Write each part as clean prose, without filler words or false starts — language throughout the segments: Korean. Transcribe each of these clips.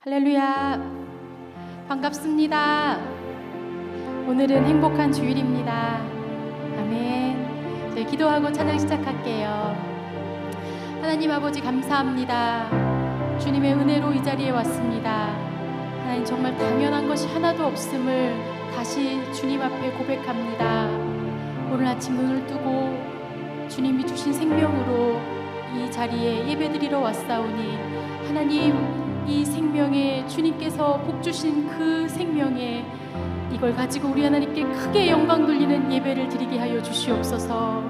할렐루야, 반갑습니다. 오늘은 행복한 주일입니다. 아멘. 저희 기도하고 찬양 시작할게요. 하나님 아버지 감사합니다. 주님의 은혜로 이 자리에 왔습니다. 하나님, 정말 당연한 것이 하나도 없음을 다시 주님 앞에 고백합니다. 오늘 아침 눈을 뜨고 주님이 주신 생명으로 이 자리에 예배드리러 왔사오니, 하나님, 이 생명에 주님께서 복 주신 그 생명에 이걸 가지고 우리 하나님께 크게 영광 돌리는 예배를 드리게 하여 주시옵소서.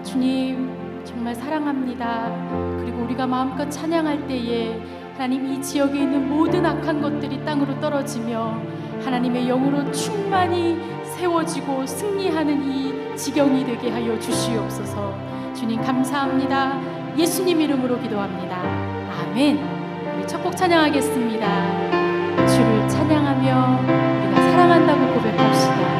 주님 정말 사랑합니다. 그리고 우리가 마음껏 찬양할 때에 하나님, 이 지역에 있는 모든 악한 것들이 땅으로 떨어지며 하나님의 영으로 충만히 세워지고 승리하는 이 지경이 되게 하여 주시옵소서. 주님 감사합니다. 예수님 이름으로 기도합니다. 아멘. 우리 첫 곡 찬양하겠습니다. 주를 찬양하며 우리가 사랑한다고 고백합시다.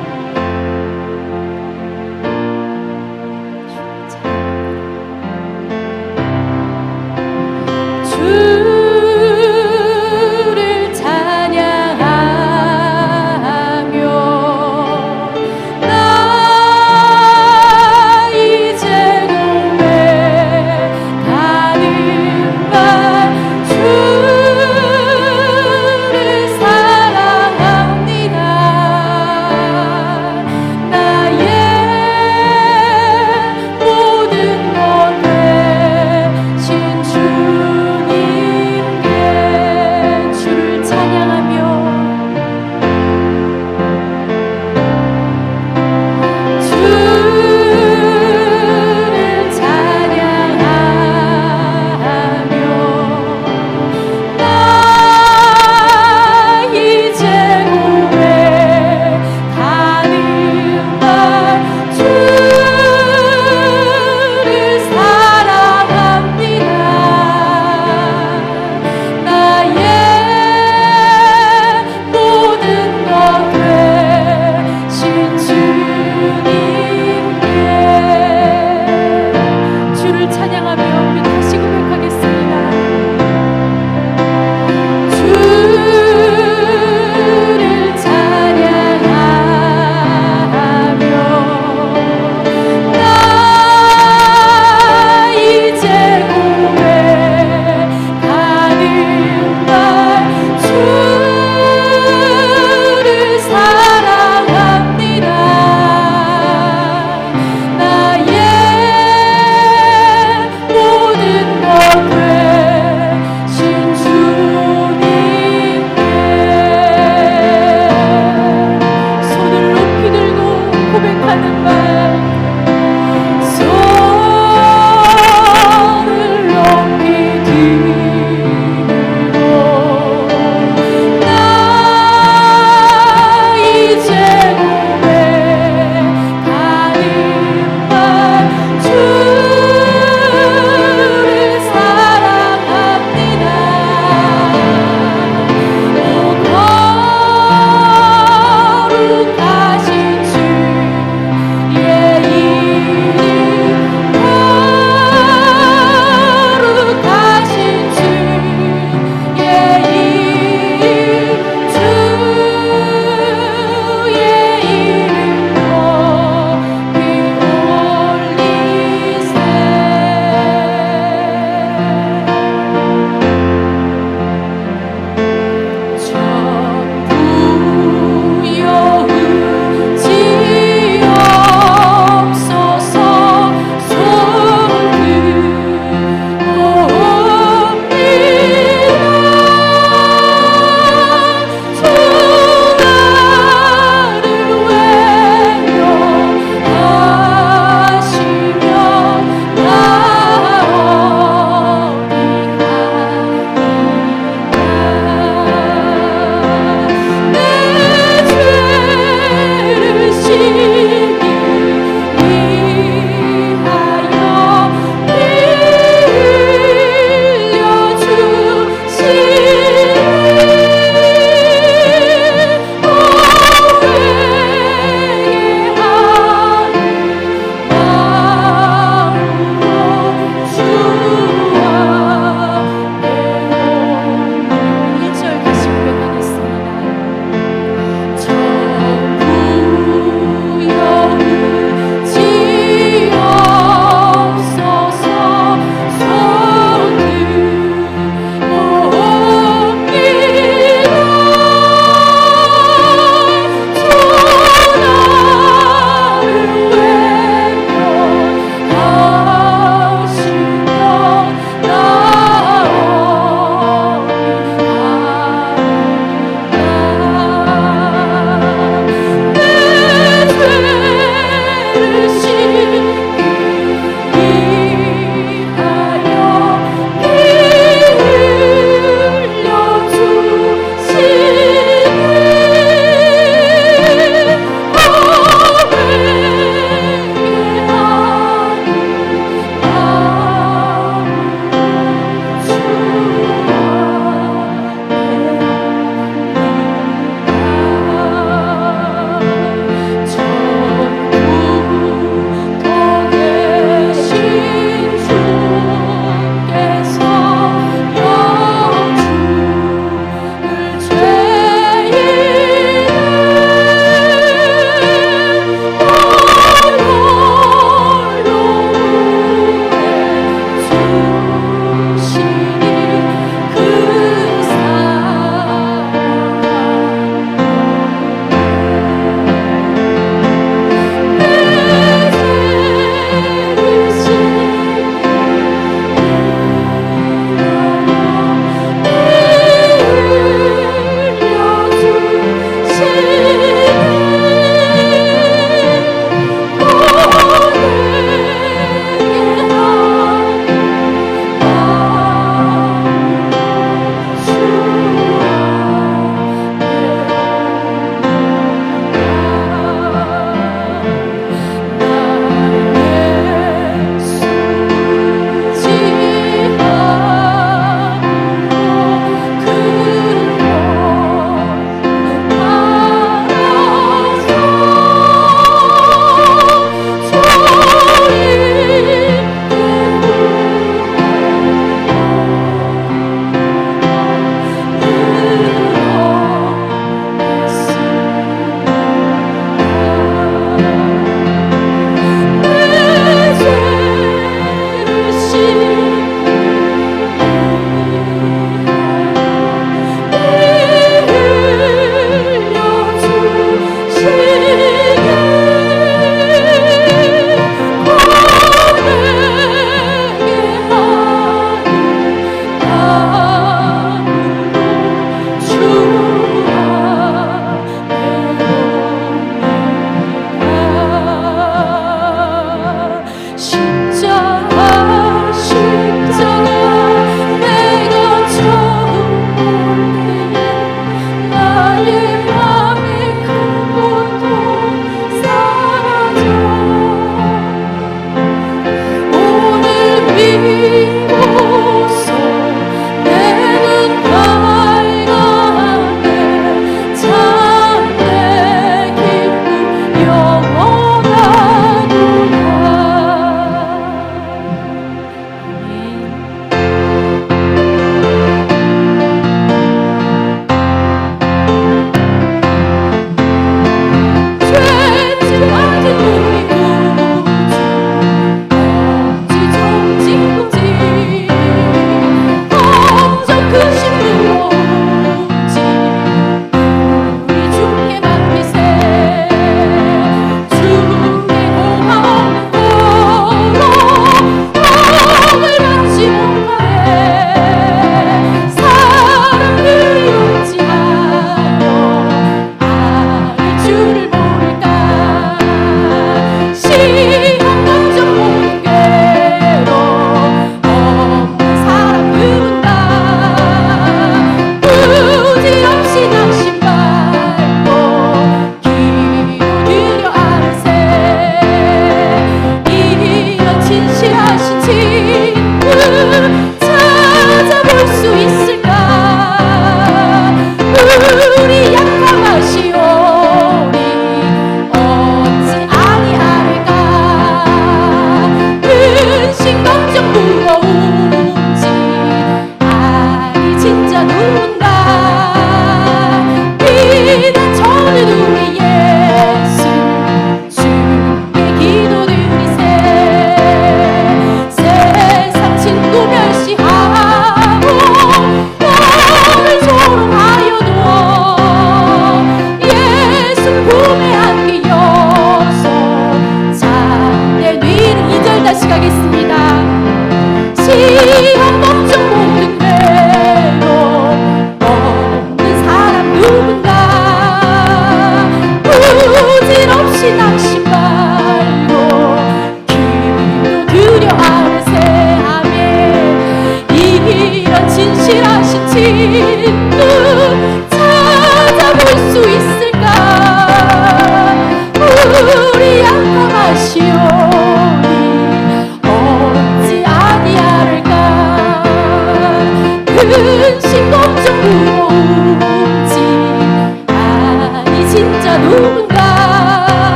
사랑합니다.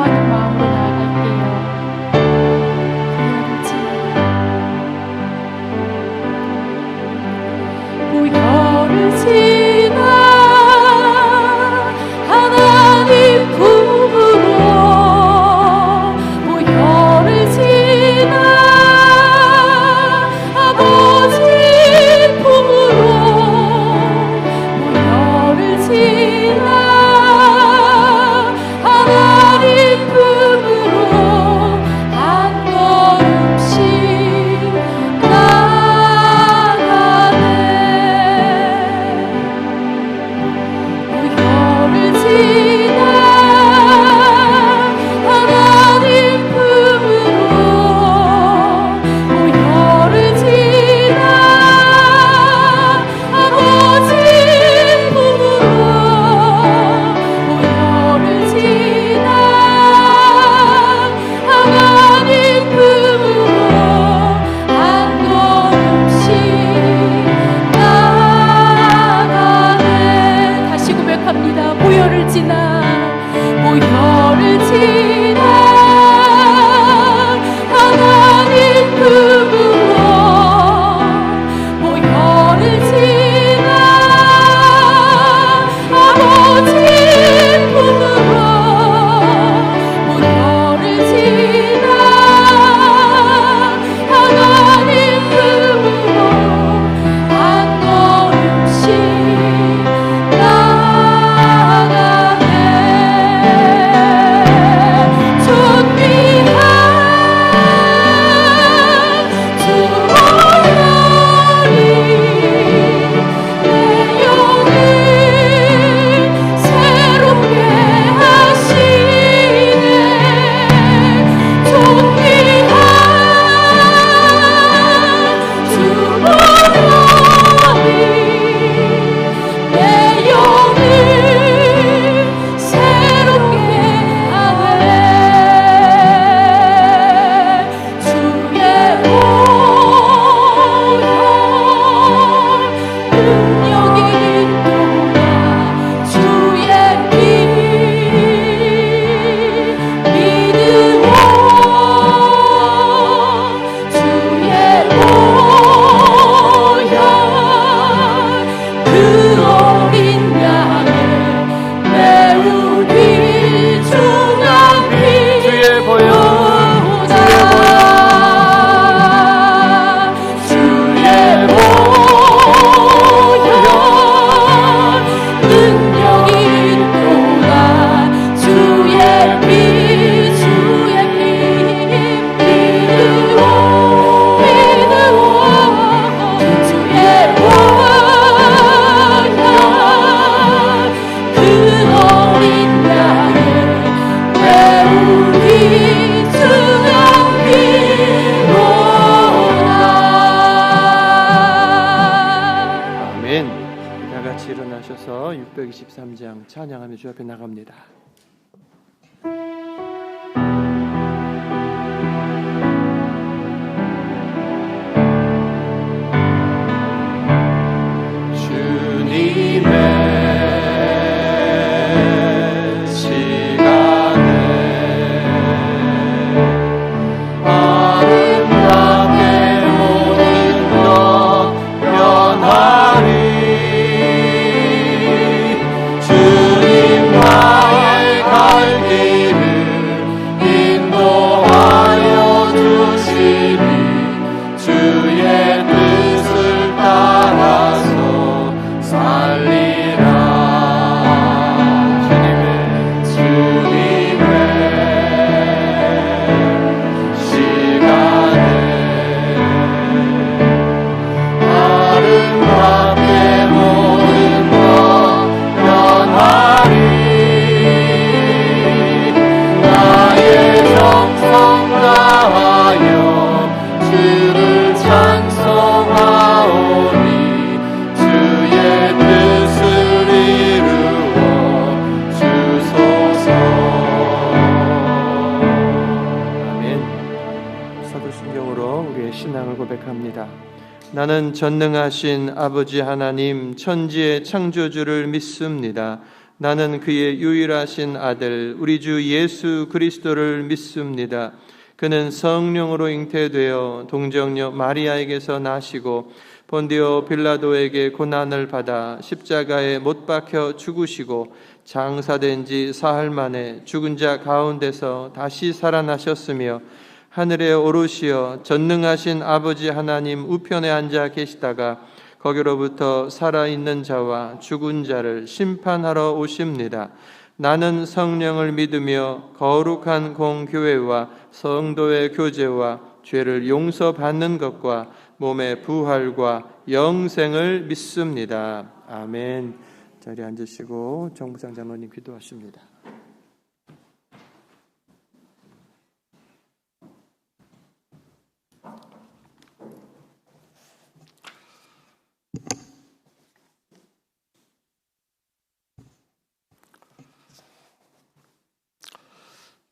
기도하는 마음으로 나아갈게요. 보혈을 지나 하나님 품으로, 보혈을 지나 아버지 품으로, 보혈을 지나 하나님 품으로 한 걸음씩 나아가네. 보혈을 지나 하나님 품으로, 보혈을 지나 아버지 품으로, 보혈을 지나 하나님 품으로 한 걸음씩 나아가네. 다시 고백합니다. 보혈을 지나, 보혈을 지나 하나님 품으로, 보혈을 지나 아버지 품으로, 보혈을 지나 하나님 품으로 한 걸음씩 나아가네. 존귀한 주 보혈이 내 영을 새롭게 하시네. 존귀한 주 보혈이 내 영을 새롭게 하네. 주의 보혈 능력이 있도다. 주의 피 믿으오. 주의 보혈 그 어린 양의 매우 귀중한 피 주의 보혈, 주의 보혈 능력이 있도다. 주의 피, 주의 피 믿으오, 믿으오. 주의 보혈 그 어린 양의 매우 귀중한 피로다. 아멘. 다 같이 일어나셔서 623장 찬양하며 주 앞에 나갑니다. 주님의 시간에 아름답게 모든 것 변하리. 주님 나의 갈 길을 인도하여 주시니 주의 뜻을 따라서 살리라. 주님의 시간에 아름답게 모든 것 변하리. 나의 정성 다하여 주를 찬송하오니 주의 뜻을 이루어 주소서. 아멘. 사도신경으로 우리의 신앙을 고백합니다. 나는 전능하신 아버지 하나님 천지의 창조주를 믿습니다. 나는 그의 유일하신 아들 우리 주 예수 그리스도를 믿습니다. 그는 성령으로 잉태되어 동정녀 마리아에게서 나시고 본디오 빌라도에게 고난을 받아 십자가에 못 박혀 죽으시고 장사된 지 사흘 만에 죽은 자 가운데서 다시 살아나셨으며 하늘에 오르시어 전능하신 아버지 하나님 우편에 앉아 계시다가 거기로부터 살아있는 자와 죽은 자를 심판하러 오십니다. 나는 성령을 믿으며 거룩한 공교회와 성도의 교제와 죄를 용서받는 것과 몸의 부활과 영생을 믿습니다. 아멘. 자리에 앉으시고 정부상 장로님 기도하십니다.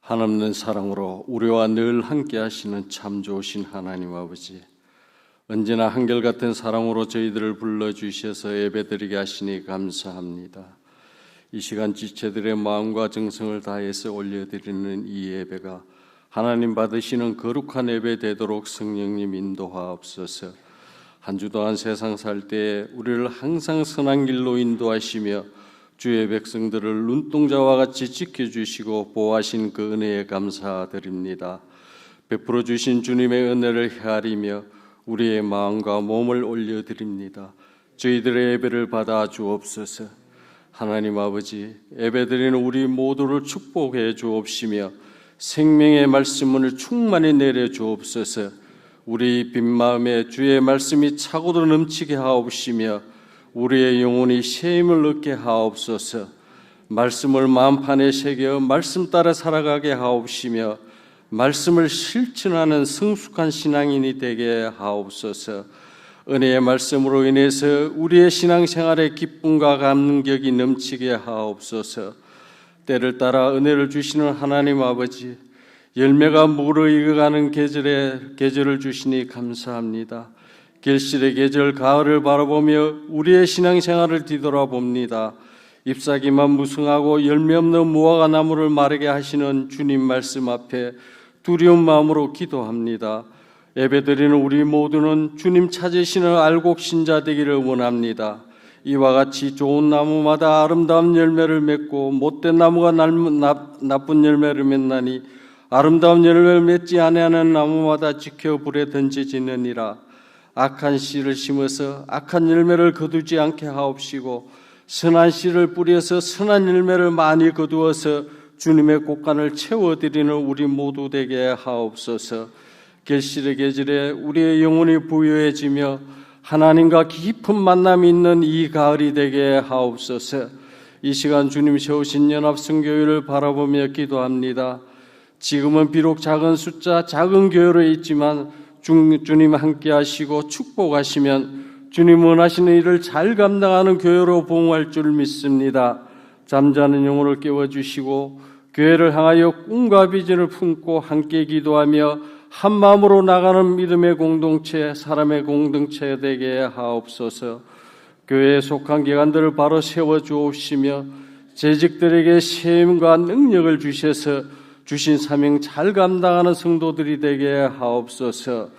한없는 사랑으로 우리와 늘 함께 하시는 참 좋으신 하나님 아버지, 언제나 한결같은 사랑으로 저희들을 불러주셔서 예배드리게 하시니 감사합니다. 이 시간 지체들의 마음과 정성을 다해서 올려드리는 이 예배가 하나님 받으시는 거룩한 예배 되도록 성령님 인도하옵소서. 한 주 동안 세상 살 때에 우리를 항상 선한 길로 인도하시며 주의 백성들을 눈동자와 같이 지켜주시고 보호하신 그 은혜에 감사드립니다. 베풀어 주신 주님의 은혜를 헤아리며 우리의 마음과 몸을 올려드립니다. 저희들의 예배를 받아 주옵소서. 하나님 아버지, 예배드리는 우리 모두를 축복해 주옵시며 생명의 말씀을 충만히 내려 주옵소서. 우리 빈 마음에 주의 말씀이 차고도 넘치게 하옵시며 우리의 영혼이 새 힘을 얻게 하옵소서. 말씀을 마음판에 새겨 말씀 따라 살아가게 하옵시며 말씀을 실천하는 성숙한 신앙인이 되게 하옵소서. 은혜의 말씀으로 인해서 우리의 신앙생활에 기쁨과 감격이 넘치게 하옵소서. 때를 따라 은혜를 주시는 하나님 아버지, 열매가 무르익어가는 계절을 주시니 감사합니다. 결실의 계절 가을을 바라보며 우리의 신앙생활을 뒤돌아봅니다. 잎사귀만 무성하고 열매 없는 무화과 나무를 마르게 하시는 주님 말씀 앞에 두려운 마음으로 기도합니다. 예배드리는 우리 모두는 주님 찾으시는 알곡 신자 되기를 원합니다. 이와 같이 좋은 나무마다 아름다운 열매를 맺고 못된 나무가 나쁜 열매를 맺나니 아름다운 열매를 맺지 아니하는 나무마다 지켜 불에 던져지느니라. 악한 씨를 심어서 악한 열매를 거두지 않게 하옵시고 선한 씨를 뿌려서 선한 열매를 많이 거두어서 주님의 곳간을 채워드리는 우리 모두 되게 하옵소서. 결실의 계절에 우리의 영혼이 부유해지며 하나님과 깊은 만남이 있는 이 가을이 되게 하옵소서. 이 시간 주님 세우신 연합성교회를 바라보며 기도합니다. 지금은 비록 작은 숫자, 작은 교회로 있지만 주님 함께 하시고 축복하시면 주님 원하시는 일을 잘 감당하는 교회로 부흥할 줄 믿습니다. 잠자는 영혼을 깨워주시고 교회를 향하여 꿈과 비전을 품고 함께 기도하며 한 마음으로 나가는 믿음의 공동체, 사람의 공동체 되게 하옵소서. 교회에 속한 기관들을 바로 세워주옵시며 재직들에게 세임과 능력을 주셔서 주신 사명 잘 감당하는 성도들이 되게 하옵소서.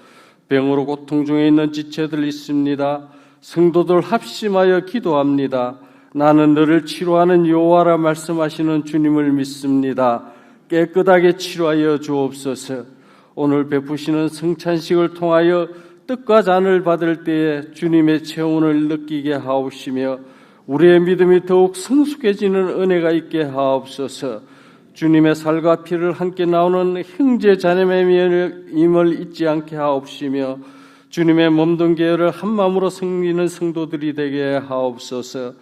병으로 고통 중에 있는 지체들 있습니다. 성도들 합심하여 기도합니다. 나는 너를 치료하는 여호와라 말씀하시는 주님을 믿습니다. 깨끗하게 치료하여 주옵소서. 오늘 베푸시는 성찬식을 통하여 뜻과 잔을 받을 때에 주님의 체온을 느끼게 하옵시며 우리의 믿음이 더욱 성숙해지는 은혜가 있게 하옵소서. 주님의 살과 피를 함께 나오는 형제 자매의 임을 잊지 않게 하옵시며 주님의 몸된 계열을 한마음으로 섬기는 성도들이 되게 하옵소서.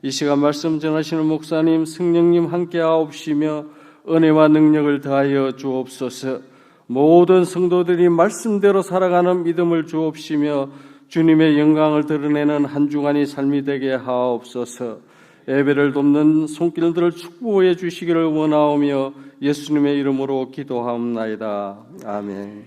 이 시간 말씀 전하시는 목사님, 성령님 함께 하옵시며 은혜와 능력을 더하여 주옵소서. 모든 성도들이 말씀대로 살아가는 믿음을 주옵시며 주님의 영광을 드러내는 한 주간의 삶이 되게 하옵소서. 예배를 돕는 손길들을 축복해 주시기를 원하오며 예수님의 이름으로 기도하옵나이다. 아멘.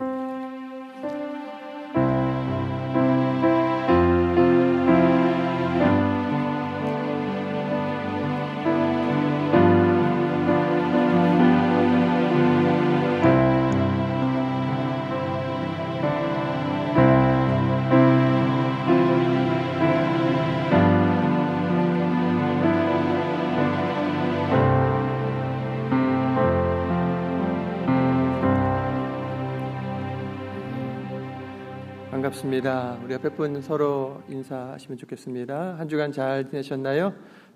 반갑습니다. 우리 옆에 분 서로 인사하시면 좋겠습니다. 한 주간 잘 지내셨나요?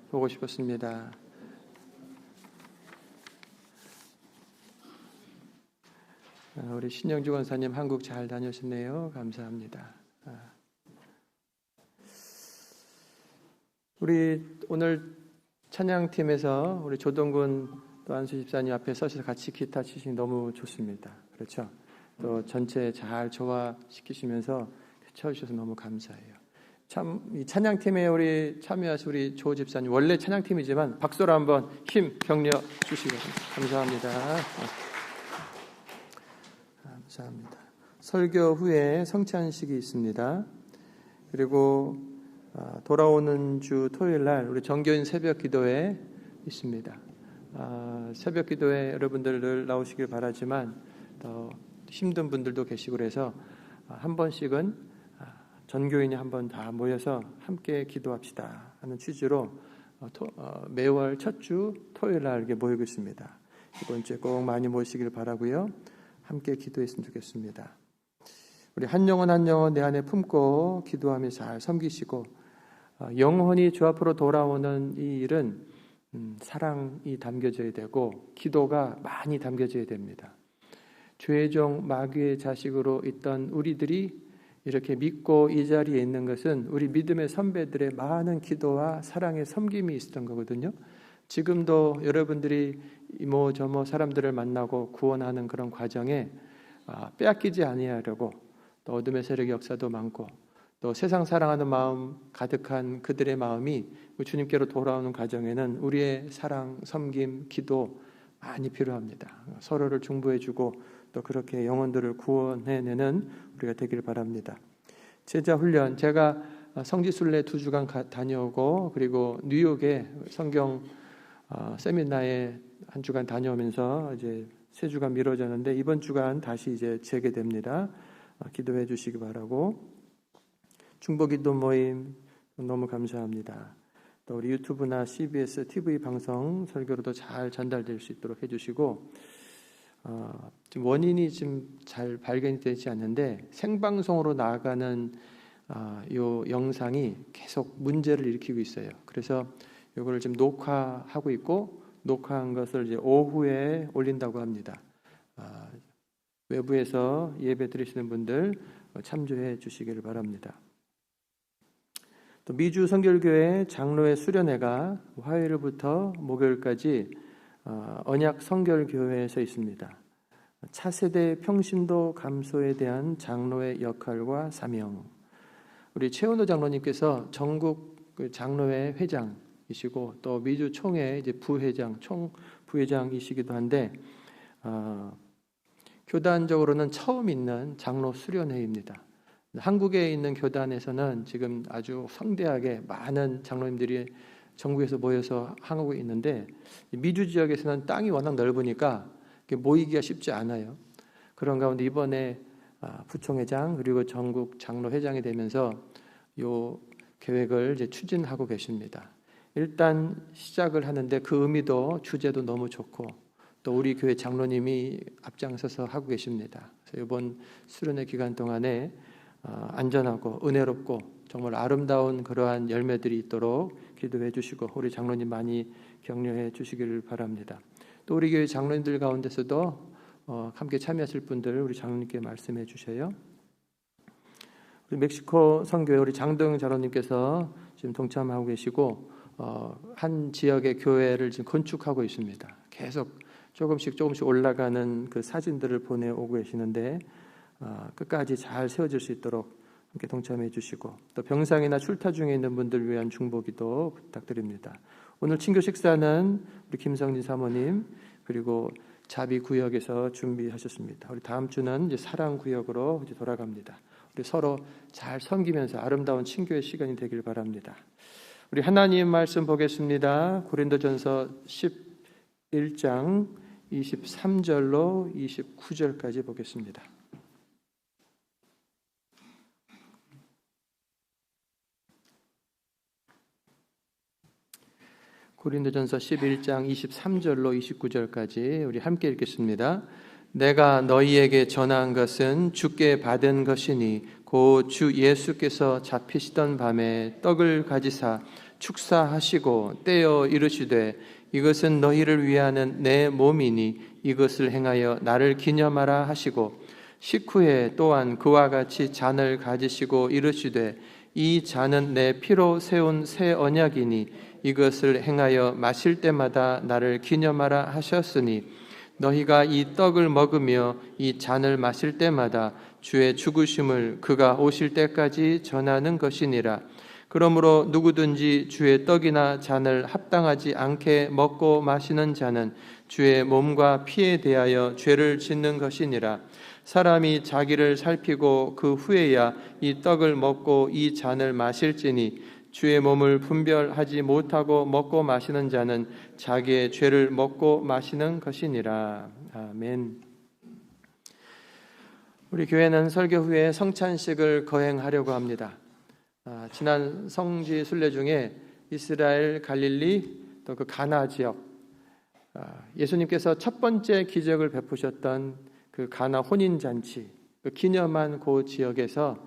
보고 싶었습니다. 우리 신영주 원사님 한국 잘 다녀오셨네요. 감사합니다. 우리 오늘 찬양팀에서 우리 조동근 또 안수 집사님 앞에 서셔서 같이 기타 치시니 너무 좋습니다. 그렇죠? 또 전체 잘 조화시키시면서 쳐주셔서 너무 감사해요. 참 이 찬양팀에 우리 참여하신 우리 조 집사님 원래 찬양팀이지만 박수로 한번 힘 격려 주시기 감사합니다. 감사합니다. 설교 후에 성찬식이 있습니다. 그리고 돌아오는 주 토요일 날 우리 정교인 새벽 기도회 있습니다. 새벽 기도회 여러분들 늘 나오시길 바라지만 더 힘든 분들도 계시고 그래서 한 번씩은 전교인이 한 번 다 모여서 함께 기도합시다 하는 취지로 매월 첫 주 토요일 날 이렇게 모이고 있습니다. 이번 주에 꼭 많이 모이시길 바라고요. 함께 기도했으면 좋겠습니다. 우리 한 영혼 한 영혼 내 안에 품고 기도하며 잘 섬기시고 영혼이 주 앞으로 돌아오는 이 일은 사랑이 담겨져야 되고 기도가 많이 담겨져야 됩니다. 죄종 마귀의 자식으로 있던 우리들이 이렇게 믿고 이 자리에 있는 것은 우리 믿음의 선배들의 많은 기도와 사랑의 섬김이 있었던 거거든요. 지금도 여러분들이 이모 저모 사람들을 만나고 구원하는 그런 과정에 빼앗기지 아니하려고 또 어둠의 세력의 역사도 많고 또 세상 사랑하는 마음 가득한 그들의 마음이 주님께로 돌아오는 과정에는 우리의 사랑, 섬김, 기도 많이 필요합니다. 서로를 중보해주고 또 그렇게 영혼들을 구원해내는 우리가 되기를 바랍니다. 제자 훈련, 제가 성지순례 2주간 다녀오고 그리고 뉴욕에 성경 세미나에 한 주간 다녀오면서 이제 3주간 미뤄졌는데 이번 주간 다시 이제 재개됩니다. 기도해 주시기 바라고 중보기도 모임 너무 감사합니다. 또 우리 유튜브나 CBS TV 방송 설교로도 잘 전달될 수 있도록 해주시고 지금 원인이 지금 잘 발견이 되지 않는데 생방송으로 나아가는 요 영상이 계속 문제를 일으키고 있어요. 그래서 이거를 지금 녹화하고 있고 녹화한 것을 이제 오후에 올린다고 합니다. 외부에서 예배 드리시는 분들 참조해 주시기를 바랍니다. 또 미주 성결교회 장로회 수련회가 화요일부터 목요일까지 언약 성결교회에서 있습니다. 차세대 평신도 감소에 대한 장로의 역할과 사명. 우리 최은호 장로님께서 전국 장로회 회장이시고 또 미주 총회 이제 부회장, 총 부회장이시기도 한데 교단적으로는 처음 있는 장로 수련회입니다. 한국에 있는 교단에서는 지금 아주 성대하게 많은 장로님들이 전국에서 모여서 하고 있는데 미주 지역에서는 땅이 워낙 넓으니까 모이기가 쉽지 않아요. 그런 가운데 이번에 부총회장 그리고 전국 장로회장이 되면서 요 계획을 이제 추진하고 계십니다. 일단 시작을 하는데 그 의미도 주제도 너무 좋고 또 우리 교회 장로님이 앞장서서 하고 계십니다. 그래서 이번 수련회 기간 동안에 안전하고 은혜롭고 정말 아름다운 그러한 열매들이 있도록 기도해 주시고 우리 장로님 많이 격려해 주시기를 바랍니다. 또 우리 교회 장로님들 가운데서도 함께 참여하실 분들 우리 장로님께 말씀해 주셔요. 우리 멕시코 선교회 우리 장동영 장로님께서 지금 동참하고 계시고 한 지역의 교회를 지금 건축하고 있습니다. 계속 조금씩 올라가는 그 사진들을 보내오고 계시는데 끝까지 잘 세워질 수 있도록 함께 동참해 주시고 또 병상이나 출타 중에 있는 분들 위한 중보기도 부탁드립니다. 오늘 친교 식사는 우리 김성진 사모님 그리고 자비구역에서 준비하셨습니다. 우리 다음 주는 이제 사랑구역으로 이제 돌아갑니다. 우리 서로 잘 섬기면서 아름다운 친교의 시간이 되길 바랍니다. 우리 하나님 말씀 보겠습니다. 고린도전서 11장 23절로 29절까지 보겠습니다. 고린도전서 11장 23절로 29절까지 우리 함께 읽겠습니다. 내가 너희에게 전한 것은 주께 받은 것이니 곧 주 예수께서 잡히시던 밤에 떡을 가지사 축사하시고 떼어 이르시되 이것은 너희를 위하는 내 몸이니 이것을 행하여 나를 기념하라 하시고 식후에 또한 그와 같이 잔을 가지시고 이르시되 이 잔은 내 피로 세운 새 언약이니 이것을 행하여 마실 때마다 나를 기념하라 하셨으니 너희가 이 떡을 먹으며 이 잔을 마실 때마다 주의 죽으심을 그가 오실 때까지 전하는 것이니라. 그러므로 누구든지 주의 떡이나 잔을 합당하지 않게 먹고 마시는 자는 주의 몸과 피에 대하여 죄를 짓는 것이니라. 사람이 자기를 살피고 그 후에야 이 떡을 먹고 이 잔을 마실지니 주의 몸을 분별하지 못하고 먹고 마시는 자는 자기의 죄를 먹고 마시는 것이니라. 아멘. 우리 교회는 설교 후에 성찬식을 거행하려고 합니다. 지난 성지 순례 중에 이스라엘, 갈릴리 또 그 가나 지역, 예수님께서 첫 번째 기적을 베푸셨던 그 가나 혼인 잔치, 그 기념한 그 지역에서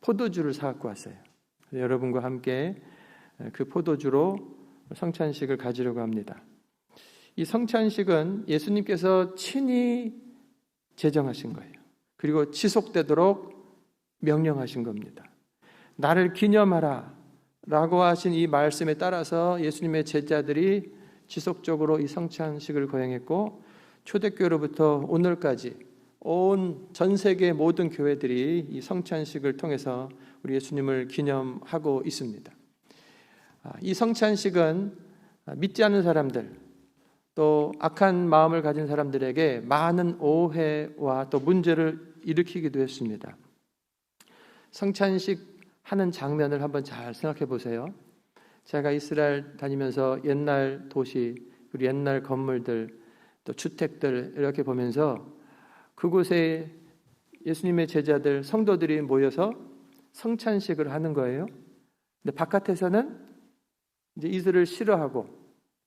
포도주를 사갖고 왔어요. 여러분과 함께 그 포도주로 성찬식을 가지려고 합니다. 이 성찬식은 예수님께서 친히 제정하신 거예요. 그리고 지속되도록 명령하신 겁니다. 나를 기념하라 라고 하신 이 말씀에 따라서 예수님의 제자들이 지속적으로 이 성찬식을 거행했고, 초대교회로부터 오늘까지 온 전 세계 모든 교회들이 이 성찬식을 통해서 우리 예수님을 기념하고 있습니다. 이 성찬식은 믿지 않는 사람들, 또 악한 마음을 가진 사람들에게 많은 오해와 또 문제를 일으키기도 했습니다. 성찬식 하는 장면을 한번 잘 생각해 보세요. 제가 이스라엘 다니면서 옛날 도시, 그리고 옛날 건물들, 또 주택들 이렇게 보면서 그곳에 예수님의 제자들, 성도들이 모여서 성찬식을 하는 거예요. 근데 바깥에서는 이제 이들을 싫어하고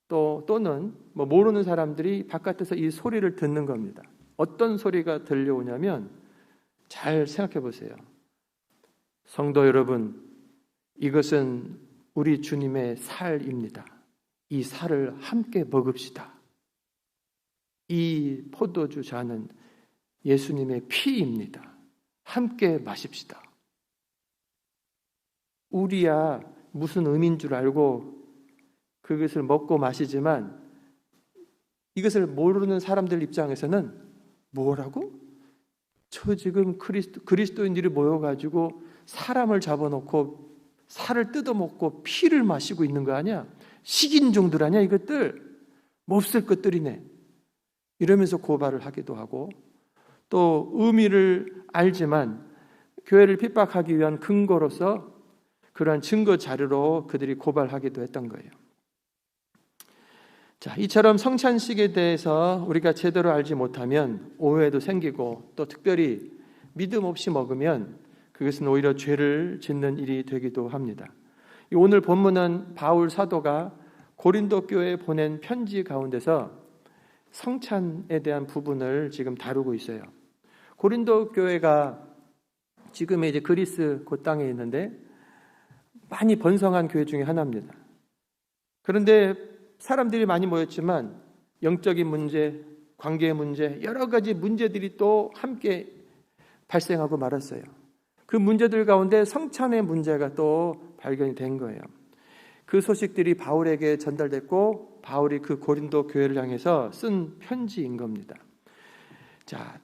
또는 모르는 사람들이 바깥에서 이 소리를 듣는 겁니다. 어떤 소리가 들려오냐면, 잘 생각해 보세요. 성도 여러분, 이것은 우리 주님의 살입니다. 이 살을 함께 먹읍시다. 이 포도주 잔은 예수님의 피입니다. 함께 마십시다. 우리야 무슨 의미인 줄 알고 그것을 먹고 마시지만, 이것을 모르는 사람들 입장에서는 뭐라고? 저 지금 그리스도인들이 모여가지고 사람을 잡아놓고 살을 뜯어먹고 피를 마시고 있는 거 아니야? 식인종들 아니야 이것들? 몹쓸 것들이네. 이러면서 고발을 하기도 하고, 또 의미를 알지만 교회를 핍박하기 위한 근거로서 그러한 증거 자료로 그들이 고발하기도 했던 거예요. 자, 이처럼 성찬식에 대해서 우리가 제대로 알지 못하면 오해도 생기고, 또 특별히 믿음 없이 먹으면 그것은 오히려 죄를 짓는 일이 되기도 합니다. 오늘 본문은 바울 사도가 고린도 교회에 보낸 편지 가운데서 성찬에 대한 부분을 지금 다루고 있어요. 고린도 교회가 지금의 이제 그리스 그 땅에 있는데 많이 번성한 교회 중에 하나입니다. 그런데 사람들이 많이 모였지만 영적인 문제, 관계의 문제, 여러 가지 문제들이 또 함께 발생하고 말았어요. 그 문제들 가운데 성찬의 문제가 또 발견이 된 거예요. 그 소식들이 바울에게 전달됐고, 바울이 그 고린도 교회를 향해서 쓴 편지인 겁니다. 자,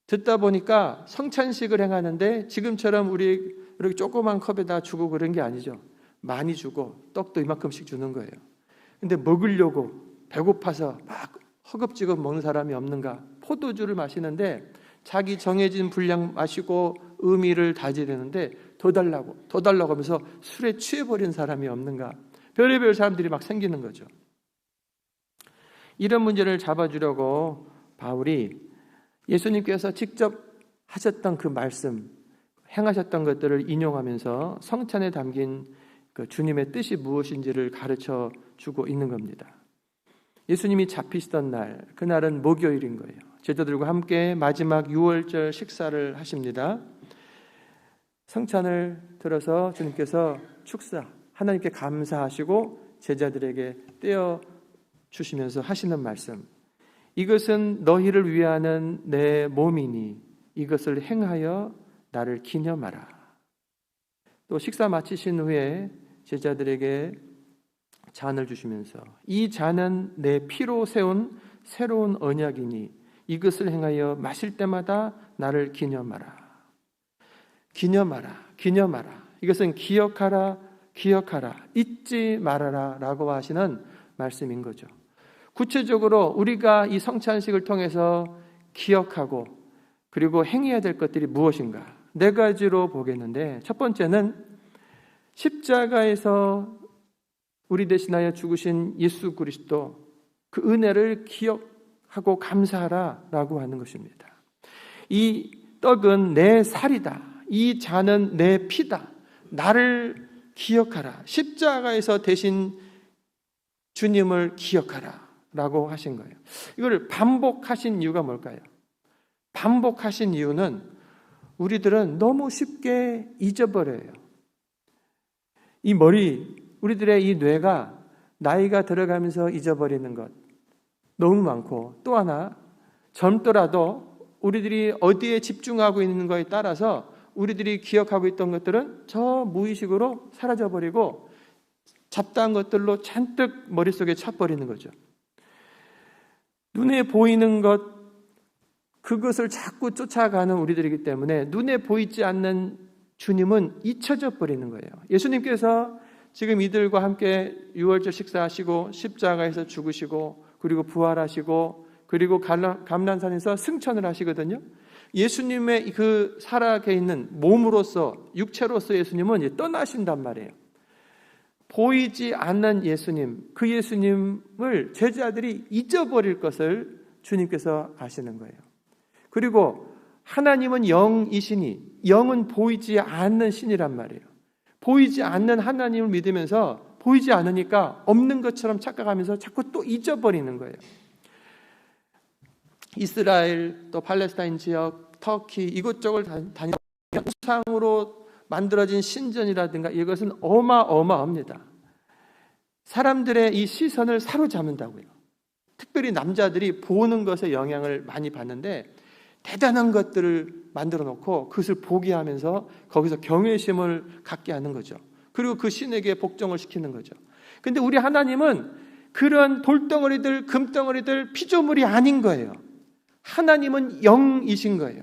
듣다 보니까 성찬식을 행하는데 지금처럼 우리 이렇게 조그만 컵에다 주고 그런 게 아니죠. 많이 주고 떡도 이만큼씩 주는 거예요. 근데 먹으려고 배고파서 막 허겁지겁 먹는 사람이 없는가? 포도주를 마시는데 자기 정해진 분량 마시고 의미를 다지려는데 더 달라고 하면서 술에 취해버린 사람이 없는가? 별의별 사람들이 막 생기는 거죠. 이런 문제를 잡아주려고 바울이 예수님께서 직접 하셨던 그 말씀, 행하셨던 것들을 인용하면서 성찬에 담긴 그 주님의 뜻이 무엇인지를 가르쳐 주고 있는 겁니다. 예수님이 잡히시던 날, 그날은 목요일인 거예요. 제자들과 함께 마지막 유월절 식사를 하십니다. 성찬을 들어서 주님께서 축사, 하나님께 감사하시고 제자들에게 떼어 주시면서 하시는 말씀, 이것은 너희를 위하는 내 몸이니 이것을 행하여 나를 기념하라. 또 식사 마치신 후에 제자들에게 잔을 주시면서 이 잔은 내 피로 세운 새로운 언약이니 이것을 행하여 마실 때마다 나를 기념하라. 기념하라, 기념하라. 이것은 기억하라, 기억하라, 잊지 말아라 라고 하시는 말씀인 거죠. 구체적으로 우리가 이 성찬식을 통해서 기억하고 그리고 행해야 될 것들이 무엇인가? 4가지로 보겠는데, 첫 번째는 십자가에서 우리 대신하여 죽으신 예수 그리스도, 그 은혜를 기억하고 감사하라 라고 하는 것입니다. 이 떡은 내 살이다, 이 잔은 내 피다, 나를 기억하라, 십자가에서 대신 주님을 기억하라 라고 하신 거예요. 이걸 반복하신 이유가 뭘까요? 반복하신 이유는 우리들은 너무 쉽게 잊어버려요. 이 우리들의 이 뇌가 나이가 들어가면서 잊어버리는 것 너무 많고, 또 하나 젊더라도 우리들이 어디에 집중하고 있는 것에 따라서 우리들이 기억하고 있던 것들은 저 무의식으로 사라져버리고 잡다한 것들로 잔뜩 머릿속에 차버리는 거죠. 눈에 보이는 것, 그것을 자꾸 쫓아가는 우리들이기 때문에 눈에 보이지 않는 주님은 잊혀져 버리는 거예요. 예수님께서 지금 이들과 함께 유월절 식사하시고 십자가에서 죽으시고 그리고 부활하시고 그리고 감난산에서 승천을 하시거든요. 예수님의 그 살아계있는 몸으로서, 육체로서 예수님은 이제 떠나신단 말이에요. 보이지 않는 예수님, 그 예수님을 제자들이 잊어버릴 것을 주님께서 아시는 거예요. 그리고 하나님은 영이시니 영은 보이지 않는 신이란 말이에요. 보이지 않는 하나님을 믿으면서 보이지 않으니까 없는 것처럼 착각하면서 자꾸 또 잊어버리는 거예요. 이스라엘, 또 팔레스타인 지역, 터키 이곳저곳 다니면 우상으로 만들어진 신전이라든가 이것은 어마어마합니다. 사람들의 이 시선을 사로잡는다고요. 특별히 남자들이 보는 것에 영향을 많이 받는데 대단한 것들을 만들어 놓고 그것을 보게 하면서 거기서 경외심을 갖게 하는 거죠. 그리고 그 신에게 복종을 시키는 거죠. 근데 우리 하나님은 그런 돌덩어리들, 금덩어리들, 피조물이 아닌 거예요. 하나님은 영이신 거예요.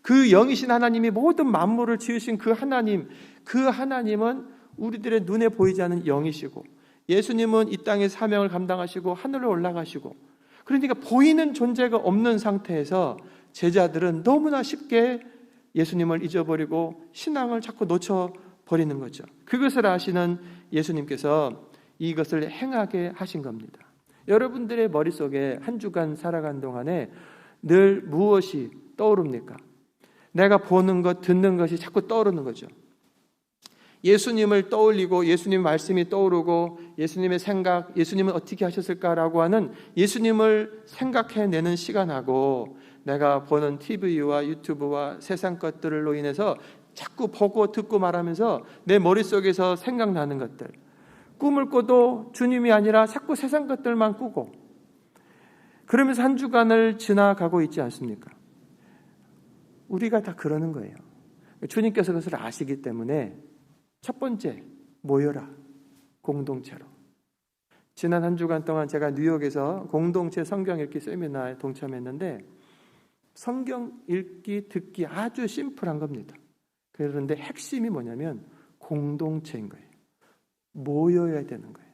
그 영이신 하나님이 모든 만물을 지으신 그 하나님은 우리들의 눈에 보이지 않는 영이시고, 예수님은 이 땅의 사명을 감당하시고 하늘로 올라가시고, 그러니까 보이는 존재가 없는 상태에서 제자들은 너무나 쉽게 예수님을 잊어버리고 신앙을 자꾸 놓쳐버리는 거죠. 그것을 아시는 예수님께서 이것을 행하게 하신 겁니다. 여러분들의 머릿속에 한 주간 살아간 동안에 늘 무엇이 떠오릅니까? 내가 보는 것, 듣는 것이 자꾸 떠오르는 거죠. 예수님을 떠올리고 예수님 말씀이 떠오르고 예수님의 생각, 예수님은 어떻게 하셨을까라고 하는 예수님을 생각해내는 시간하고 내가 보는 TV와 유튜브와 세상 것들로 인해서 자꾸 보고 듣고 말하면서 내 머릿속에서 생각나는 것들, 꿈을 꿔도 주님이 아니라 자꾸 세상 것들만 꾸고 그러면서 한 주간을 지나가고 있지 않습니까? 우리가 다 그러는 거예요. 주님께서 그것을 아시기 때문에 첫 번째, 모여라. 공동체로. 지난 한 주간 동안 제가 뉴욕에서 공동체 성경 읽기 세미나에 동참했는데 성경 읽기, 듣기 아주 심플한 겁니다. 그런데 핵심이 뭐냐면 공동체인 거예요. 모여야 되는 거예요.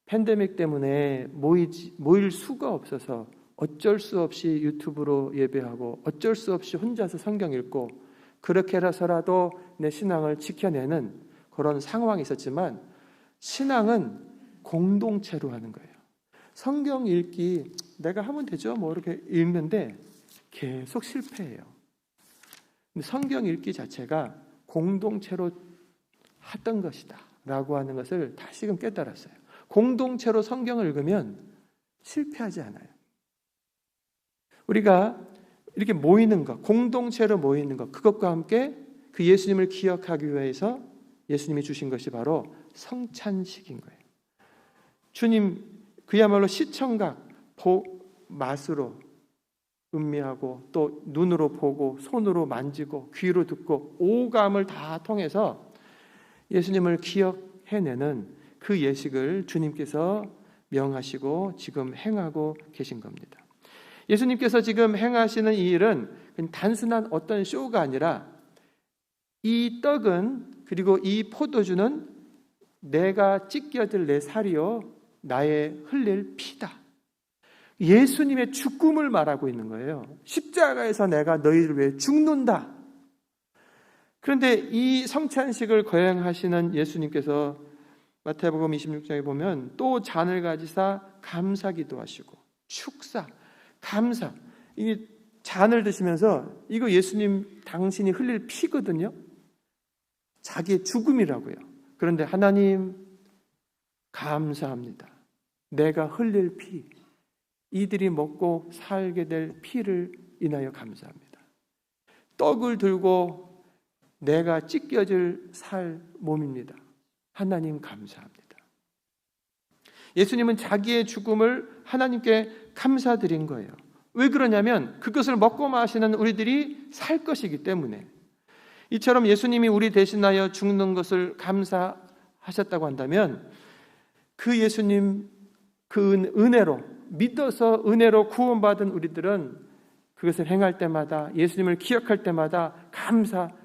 팬데믹 때문에 모일 수가 없어서 어쩔 수 없이 유튜브로 예배하고 어쩔 수 없이 혼자서 성경 읽고 그렇게 해서라도 내 신앙을 지켜내는 그런 상황이 있었지만 신앙은 공동체로 하는 거예요. 성경 읽기 내가 하면 되죠. 뭐 이렇게 읽는데 계속 실패해요. 근데 성경 읽기 자체가 공동체로 하던 것이다 라고 하는 것을 다시금 깨달았어요. 공동체로 성경을 읽으면 실패하지 않아요. 우리가 이렇게 모이는 것, 공동체로 모이는 것, 그것과 함께 그 예수님을 기억하기 위해서 예수님이 주신 것이 바로 성찬식인 거예요. 주님 그야말로 시청각, 맛으로 음미하고 또 눈으로 보고 손으로 만지고 귀로 듣고 오감을 다 통해서 예수님을 기억해내는 그 예식을 주님께서 명하시고 지금 행하고 계신 겁니다. 예수님께서 지금 행하시는 이 일은 그냥 단순한 어떤 쇼가 아니라 이 떡은 그리고 이 포도주는 내가 찢겨질 내 살이요 나의 흘릴 피다. 예수님의 죽음을 말하고 있는 거예요. 십자가에서 내가 너희를 위해 죽는다. 그런데 이 성찬식을 거행하시는 예수님께서 마태복음 26장에 보면 또 잔을 가지사 감사기도 하시고 축사, 감사. 이 잔을 드시면서 이거 예수님 당신이 흘릴 피거든요. 자기의 죽음이라고요. 그런데 하나님 감사합니다. 내가 흘릴 피, 이들이 먹고 살게 될 피를 인하여 감사합니다. 떡을 들고 내가 찢겨질 살 몸입니다. 하나님 감사합니다. 예수님은 자기의 죽음을 하나님께 감사드린 거예요. 왜 그러냐면 그것을 먹고 마시는 우리들이 살 것이기 때문에. 이처럼 예수님이 우리 대신하여 죽는 것을 감사하셨다고 한다면 그 예수님 그 은혜로 믿어서 은혜로 구원받은 우리들은 그것을 행할 때마다 예수님을 기억할 때마다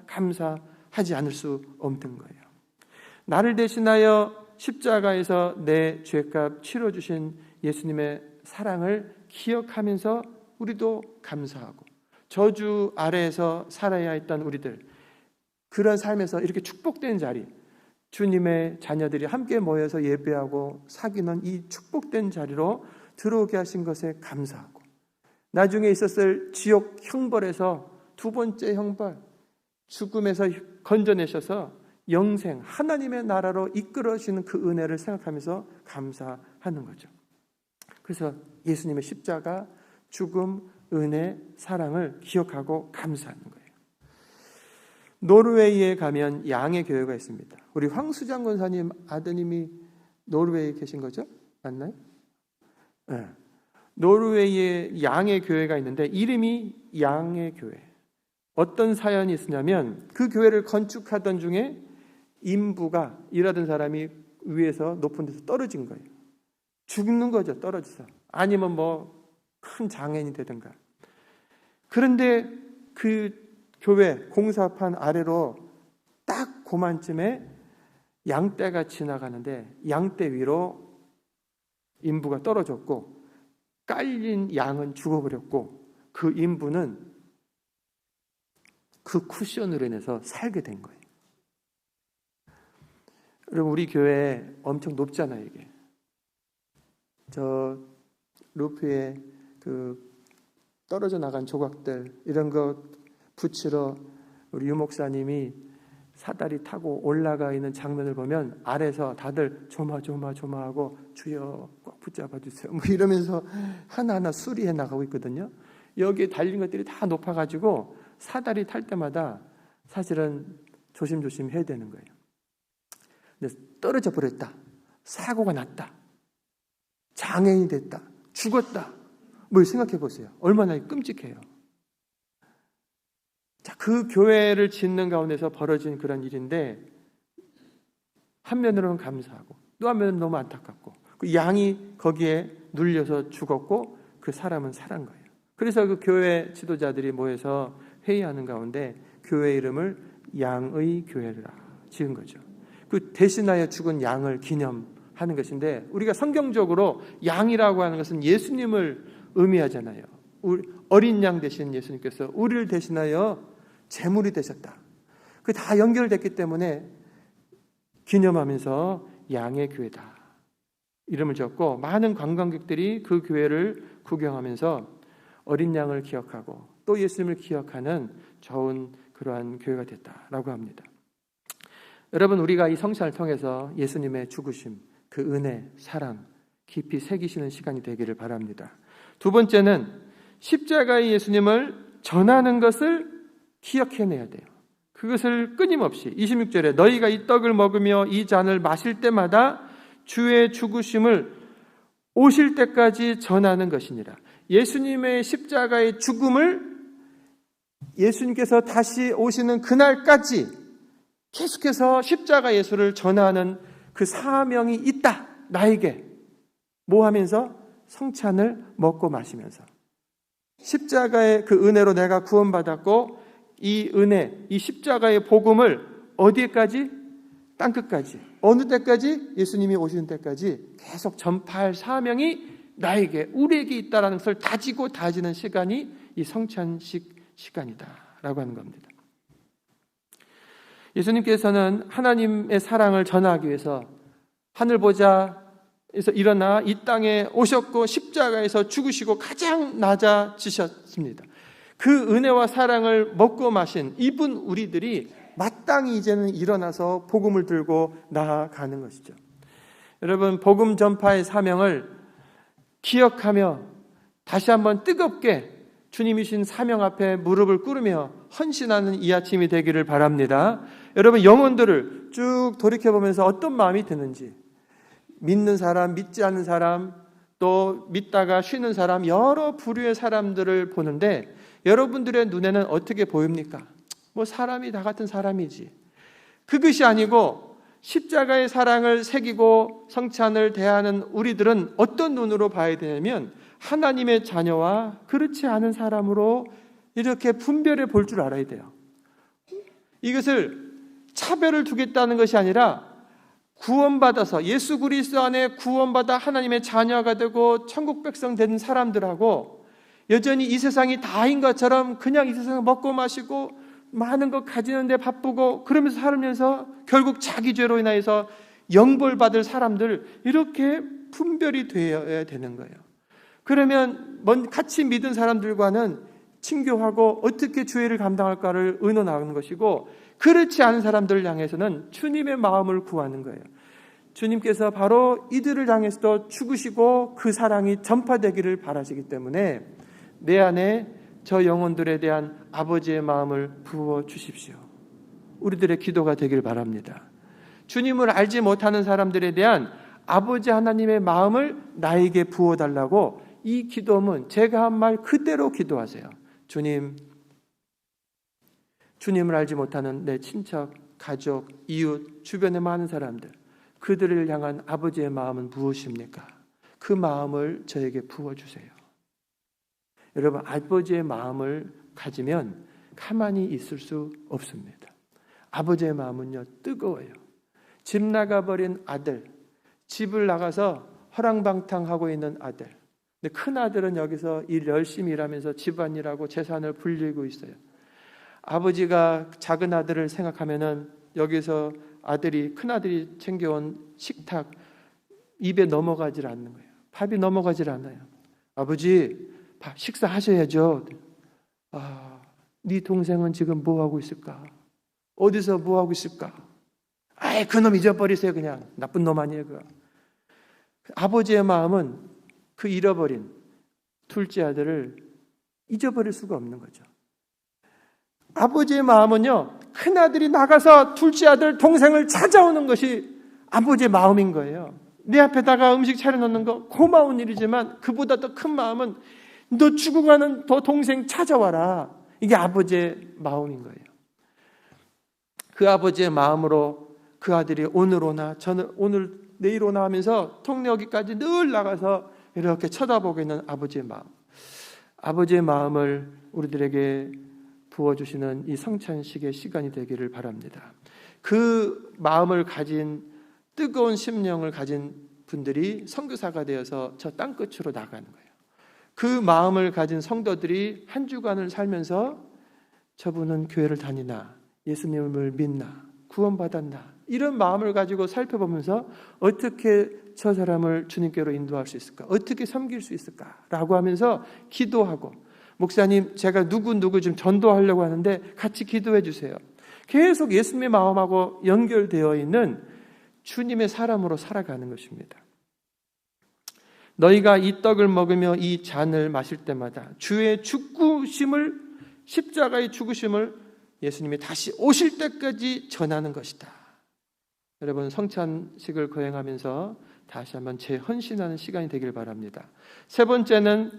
감사하지 않을 수 없는 거예요. 나를 대신하여 십자가에서 내 죄값 치러주신 예수님의 사랑을 기억하면서 우리도 감사하고 저주 아래에서 살아야 했던 우리들 그런 삶에서 이렇게 축복된 자리 주님의 자녀들이 함께 모여서 예배하고 사귀는 이 축복된 자리로 들어오게 하신 것에 감사하고 나중에 있었을 지옥 형벌에서 두 번째 형벌 죽음에서 건져내셔서 영생 하나님의 나라로 이끌어지는 그 은혜를 생각하면서 감사하는 거죠. 그래서 예수님의 십자가, 죽음, 은혜, 사랑을 기억하고 감사하는 거예요. 노르웨이에 가면 양의 교회가 있습니다. 우리 황수장 권사님 아드님이 노르웨이에 계신 거죠? 맞나요? 네. 노르웨이에 양의 교회가 있는데 이름이 양의 교회. 어떤 사연이 있으냐면 그 교회를 건축하던 중에 인부가 일하던 사람이 위에서 높은 데서 떨어진 거예요. 죽는 거죠. 떨어져서. 아니면 뭐 큰 장애인이 되든가. 그런데 그 교회 공사판 아래로 딱 그만쯤에 양떼가 지나가는데 양떼 위로 인부가 떨어졌고 깔린 양은 죽어버렸고 그 인부는 그 쿠션으로 인해서 살게 된 거예요. 여러분 우리 교회 엄청 높잖아요. 이게 저 루프에 그 떨어져 나간 조각들 이런 거 붙이러 우리 유 목사님이 사다리 타고 올라가 있는 장면을 보면 아래서 다들 조마조마하고 주여 꼭 붙잡아 주세요 뭐 이러면서 하나하나 수리해 나가고 있거든요. 여기에 달린 것들이 다 높아가지고 사다리 탈 때마다 사실은 조심조심 해야 되는 거예요. 근데 떨어져 버렸다, 사고가 났다, 장애인이 됐다, 죽었다, 뭘 생각해 보세요. 얼마나 끔찍해요. 자, 그 교회를 짓는 가운데서 벌어진 그런 일인데 한면으로는 감사하고 또 한면으로는 너무 안타깝고 그 양이 거기에 눌려서 죽었고 그 사람은 살은 거예요. 그래서 그 교회 지도자들이 모여서 회의하는 가운데 교회 이름을 양의 교회라 지은 거죠. 그 대신하여 죽은 양을 기념하는 것인데 우리가 성경적으로 양이라고 하는 것은 예수님을 의미하잖아요. 어린 양 되신 예수님께서 우리를 대신하여 제물이 되셨다. 그 다 연결됐기 때문에 기념하면서 양의 교회다 이름을 지었고 많은 관광객들이 그 교회를 구경하면서 어린 양을 기억하고 또 예수님을 기억하는 좋은 그러한 교회가 됐다라고 합니다. 여러분 우리가 이 성찬을 통해서 예수님의 죽으심, 그 은혜, 사랑 깊이 새기시는 시간이 되기를 바랍니다. 두 번째는 십자가의 예수님을 전하는 것을 기억해내야 돼요. 그것을 끊임없이 26절에 너희가 이 떡을 먹으며 이 잔을 마실 때마다 주의 죽으심을 오실 때까지 전하는 것이니라. 예수님의 십자가의 죽음을 예수님께서 다시 오시는 그날까지 계속해서 십자가 예수를 전하는 그 사명이 있다. 나에게. 뭐 하면서? 성찬을 먹고 마시면서. 십자가의 그 은혜로 내가 구원받았고 이 은혜, 이 십자가의 복음을 어디에까지? 땅끝까지. 어느 때까지? 예수님이 오시는 때까지 계속 전파할 사명이 나에게, 우리에게 있다는 것을 다지고 다지는 시간이 이 성찬식 시간이다 라고 하는 겁니다. 예수님께서는 하나님의 사랑을 전하기 위해서 하늘 보좌에서 일어나 이 땅에 오셨고 십자가에서 죽으시고 가장 낮아지셨습니다. 그 은혜와 사랑을 먹고 마신 이분 우리들이 마땅히 이제는 일어나서 복음을 들고 나아가는 것이죠. 여러분, 복음 전파의 사명을 기억하며 다시 한번 뜨겁게 주님이신 사명 앞에 무릎을 꿇으며 헌신하는 이 아침이 되기를 바랍니다. 여러분, 영혼들을 쭉 돌이켜보면서 어떤 마음이 드는지, 믿는 사람, 믿지 않는 사람, 또 믿다가 쉬는 사람, 여러 부류의 사람들을 보는데 여러분들의 눈에는 어떻게 보입니까? 뭐 사람이 다 같은 사람이지. 그것이 아니고 십자가의 사랑을 새기고 성찬을 대하는 우리들은 어떤 눈으로 봐야 되냐면 하나님의 자녀와 그렇지 않은 사람으로 이렇게 분별해 볼 줄 알아야 돼요. 이것을 차별을 두겠다는 것이 아니라 구원받아서 예수 그리스도 안에 구원받아 하나님의 자녀가 되고 천국 백성 된 사람들하고 여전히 이 세상이 다인 것처럼 그냥 이 세상을 먹고 마시고 많은 것 가지는데 바쁘고 그러면서 살면서 결국 자기 죄로 인하여서 영벌받을 사람들, 이렇게 분별이 되어야 되는 거예요. 그러면 같이 믿은 사람들과는 친교하고 어떻게 주의를 감당할까를 의논하는 것이고, 그렇지 않은 사람들을 향해서는 주님의 마음을 구하는 거예요. 주님께서 바로 이들을 향해서도 죽으시고 그 사랑이 전파되기를 바라시기 때문에 내 안에 저 영혼들에 대한 아버지의 마음을 부어 주십시오. 우리들의 기도가 되길 바랍니다. 주님을 알지 못하는 사람들에 대한 아버지 하나님의 마음을 나에게 부어달라고, 이 기도문 제가 한 말 그대로 기도하세요. 주님을 알지 못하는 내 친척, 가족, 이웃, 주변의 많은 사람들, 그들을 향한 아버지의 마음은 무엇입니까? 그 마음을 저에게 부어주세요. 여러분, 아버지의 마음을 가지면 가만히 있을 수 없습니다. 아버지의 마음은요, 뜨거워요. 집 나가버린 아들, 집을 나가서 허랑방탕하고 있는 아들, 근데 큰 아들은 여기서 열심히 일하면서 집안일하고 재산을 불리고 있어요. 아버지가 작은 아들을 생각하면은 여기서 큰 아들이 챙겨온 식탁 입에 넘어가질 않는 거예요. 밥이 넘어가질 않아요. 아버지, 식사하셔야죠. 네 동생은 지금 뭐 하고 있을까? 어디서 뭐 하고 있을까? 아이, 그놈 잊어버리세요. 그냥 나쁜 놈 아니에요. 그거. 아버지의 마음은 그 잃어버린 둘째 아들을 잊어버릴 수가 없는 거죠. 아버지의 마음은요, 큰 아들이 나가서 둘째 아들 동생을 찾아오는 것이 아버지의 마음인 거예요. 내 앞에다가 음식 차려놓는 거 고마운 일이지만 그보다 더 큰 마음은 너 죽어가는 너 동생 찾아와라. 이게 아버지의 마음인 거예요. 그 아버지의 마음으로 그 아들이 오늘 오나 내일 오나 하면서 동네 여기까지 늘 나가서 이렇게 쳐다보고 있는 아버지의 마음. 아버지의 마음을 우리들에게 부어주시는 이 성찬식의 시간이 되기를 바랍니다. 그 마음을 가진, 뜨거운 심령을 가진 분들이 선교사가 되어서 저 땅끝으로 나가는 거예요. 그 마음을 가진 성도들이 한 주간을 살면서 저분은 교회를 다니나, 예수님을 믿나, 구원받았나, 이런 마음을 가지고 살펴보면서 어떻게 저 사람을 주님께로 인도할 수 있을까, 어떻게 섬길 수 있을까라고 하면서 기도하고, 목사님 제가 누구 좀 전도하려고 하는데 같이 기도해 주세요. 계속 예수님의 마음하고 연결되어 있는 주님의 사람으로 살아가는 것입니다. 너희가 이 떡을 먹으며 이 잔을 마실 때마다 주의 죽으심을, 십자가의 죽으심을 예수님이 다시 오실 때까지 전하는 것이다. 여러분, 성찬식을 거행하면서 다시 한번 재헌신하는 시간이 되길 바랍니다. 세 번째는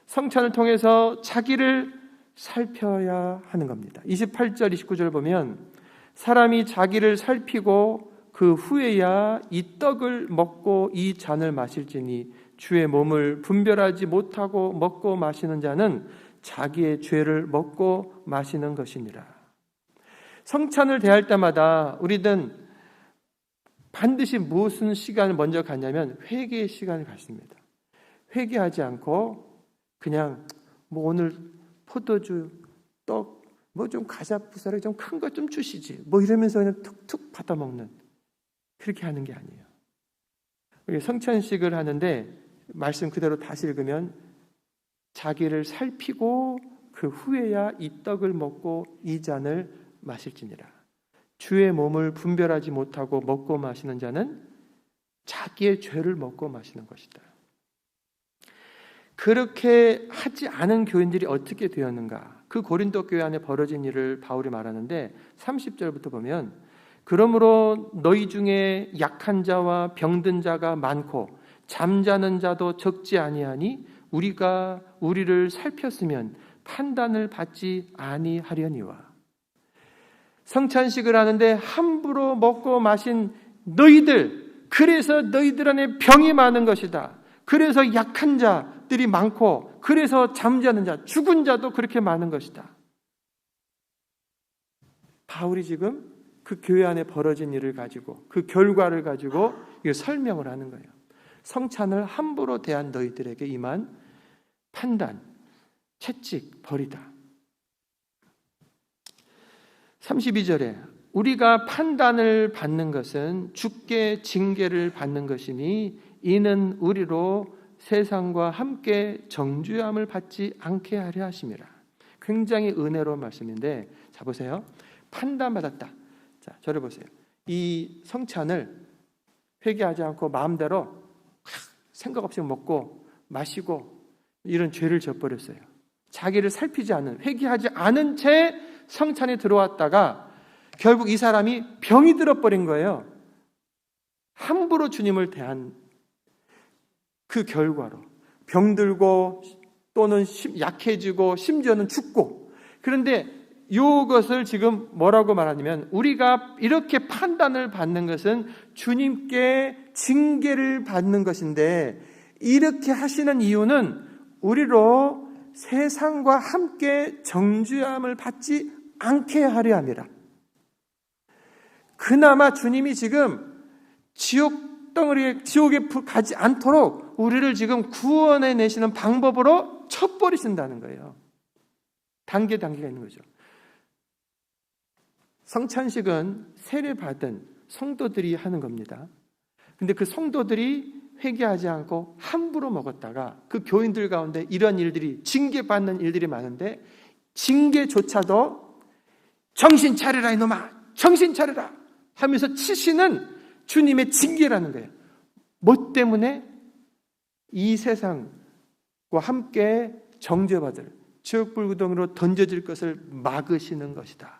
성찬을 통해서 자기를 살펴야 하는 겁니다. 28절, 29절을 보면 사람이 자기를 살피고 그 후에야 이 떡을 먹고 이 잔을 마실지니 주의 몸을 분별하지 못하고 먹고 마시는 자는 자기의 죄를 먹고 마시는 것이니라. 성찬을 대할 때마다 우리는 반드시 무슨 시간을 먼저 갖냐면 회개의 시간을 갖습니다. 회개하지 않고 그냥 뭐 오늘 포도주, 떡, 뭐 좀 과자 부스러기 좀 큰 것 좀 주시지 뭐 이러면서 그냥 툭툭 받아먹는, 그렇게 하는 게 아니에요. 우리 성찬식을 하는데 말씀 그대로 다시 읽으면 자기를 살피고 그 후에야 이 떡을 먹고 이 잔을 마실지니라. 주의 몸을 분별하지 못하고 먹고 마시는 자는 자기의 죄를 먹고 마시는 것이다. 그렇게 하지 않은 교인들이 어떻게 되었는가? 그 고린도 교회 안에 벌어진 일을 바울이 말하는데 30절부터 보면 그러므로 너희 중에 약한 자와 병든 자가 많고 잠자는 자도 적지 아니하니 우리가 우리를 살폈으면 판단을 받지 아니하려니와. 성찬식을 하는데 함부로 먹고 마신 너희들, 그래서 너희들 안에 병이 많은 것이다. 그래서 약한 자들이 많고, 그래서 잠자는 자, 죽은 자도 그렇게 많은 것이다. 바울이 지금 그 교회 안에 벌어진 일을 가지고, 그 결과를 가지고 설명을 하는 거예요. 성찬을 함부로 대한 너희들에게 임한 판단, 채찍, 벌이다. 32절에 우리가 판단을 받는 것은 주께 징계를 받는 것이니 이는 우리로 세상과 함께 정죄함을 받지 않게 하려 하심이라. 굉장히 은혜로운 말씀인데, 자 보세요. 판단받았다. 자, 저를 보세요. 이 성찬을 회개하지 않고 마음대로 생각 없이 먹고 마시고 이런 죄를 져버렸어요. 자기를 살피지 않은, 회개하지 않은 채 성찬에 들어왔다가 결국 이 사람이 병이 들어버린 거예요. 함부로 주님을 대한 그 결과로 병들고 또는 약해지고 심지어는 죽고. 그런데 이것을 지금 뭐라고 말하냐면 우리가 이렇게 판단을 받는 것은 주님께 징계를 받는 것인데, 이렇게 하시는 이유는 우리로 세상과 함께 정죄함을 받지 않게 하려 함이라. 그나마 주님이 지금 지옥에 가지 않도록 우리를 지금 구원해 내시는 방법으로 쳐버리신다는 거예요. 단계가 있는 거죠. 성찬식은 세례받은 성도들이 하는 겁니다. 근데 그 성도들이 회개하지 않고 함부로 먹었다가 그 교인들 가운데 이런 일들이, 징계받는 일들이 많은데, 징계조차도 정신 차려라 이놈아, 정신 차려라 하면서 치시는 주님의 징계라는 거예요. 뭐 때문에? 이 세상과 함께 정죄받을 지옥불구덩이로 던져질 것을 막으시는 것이다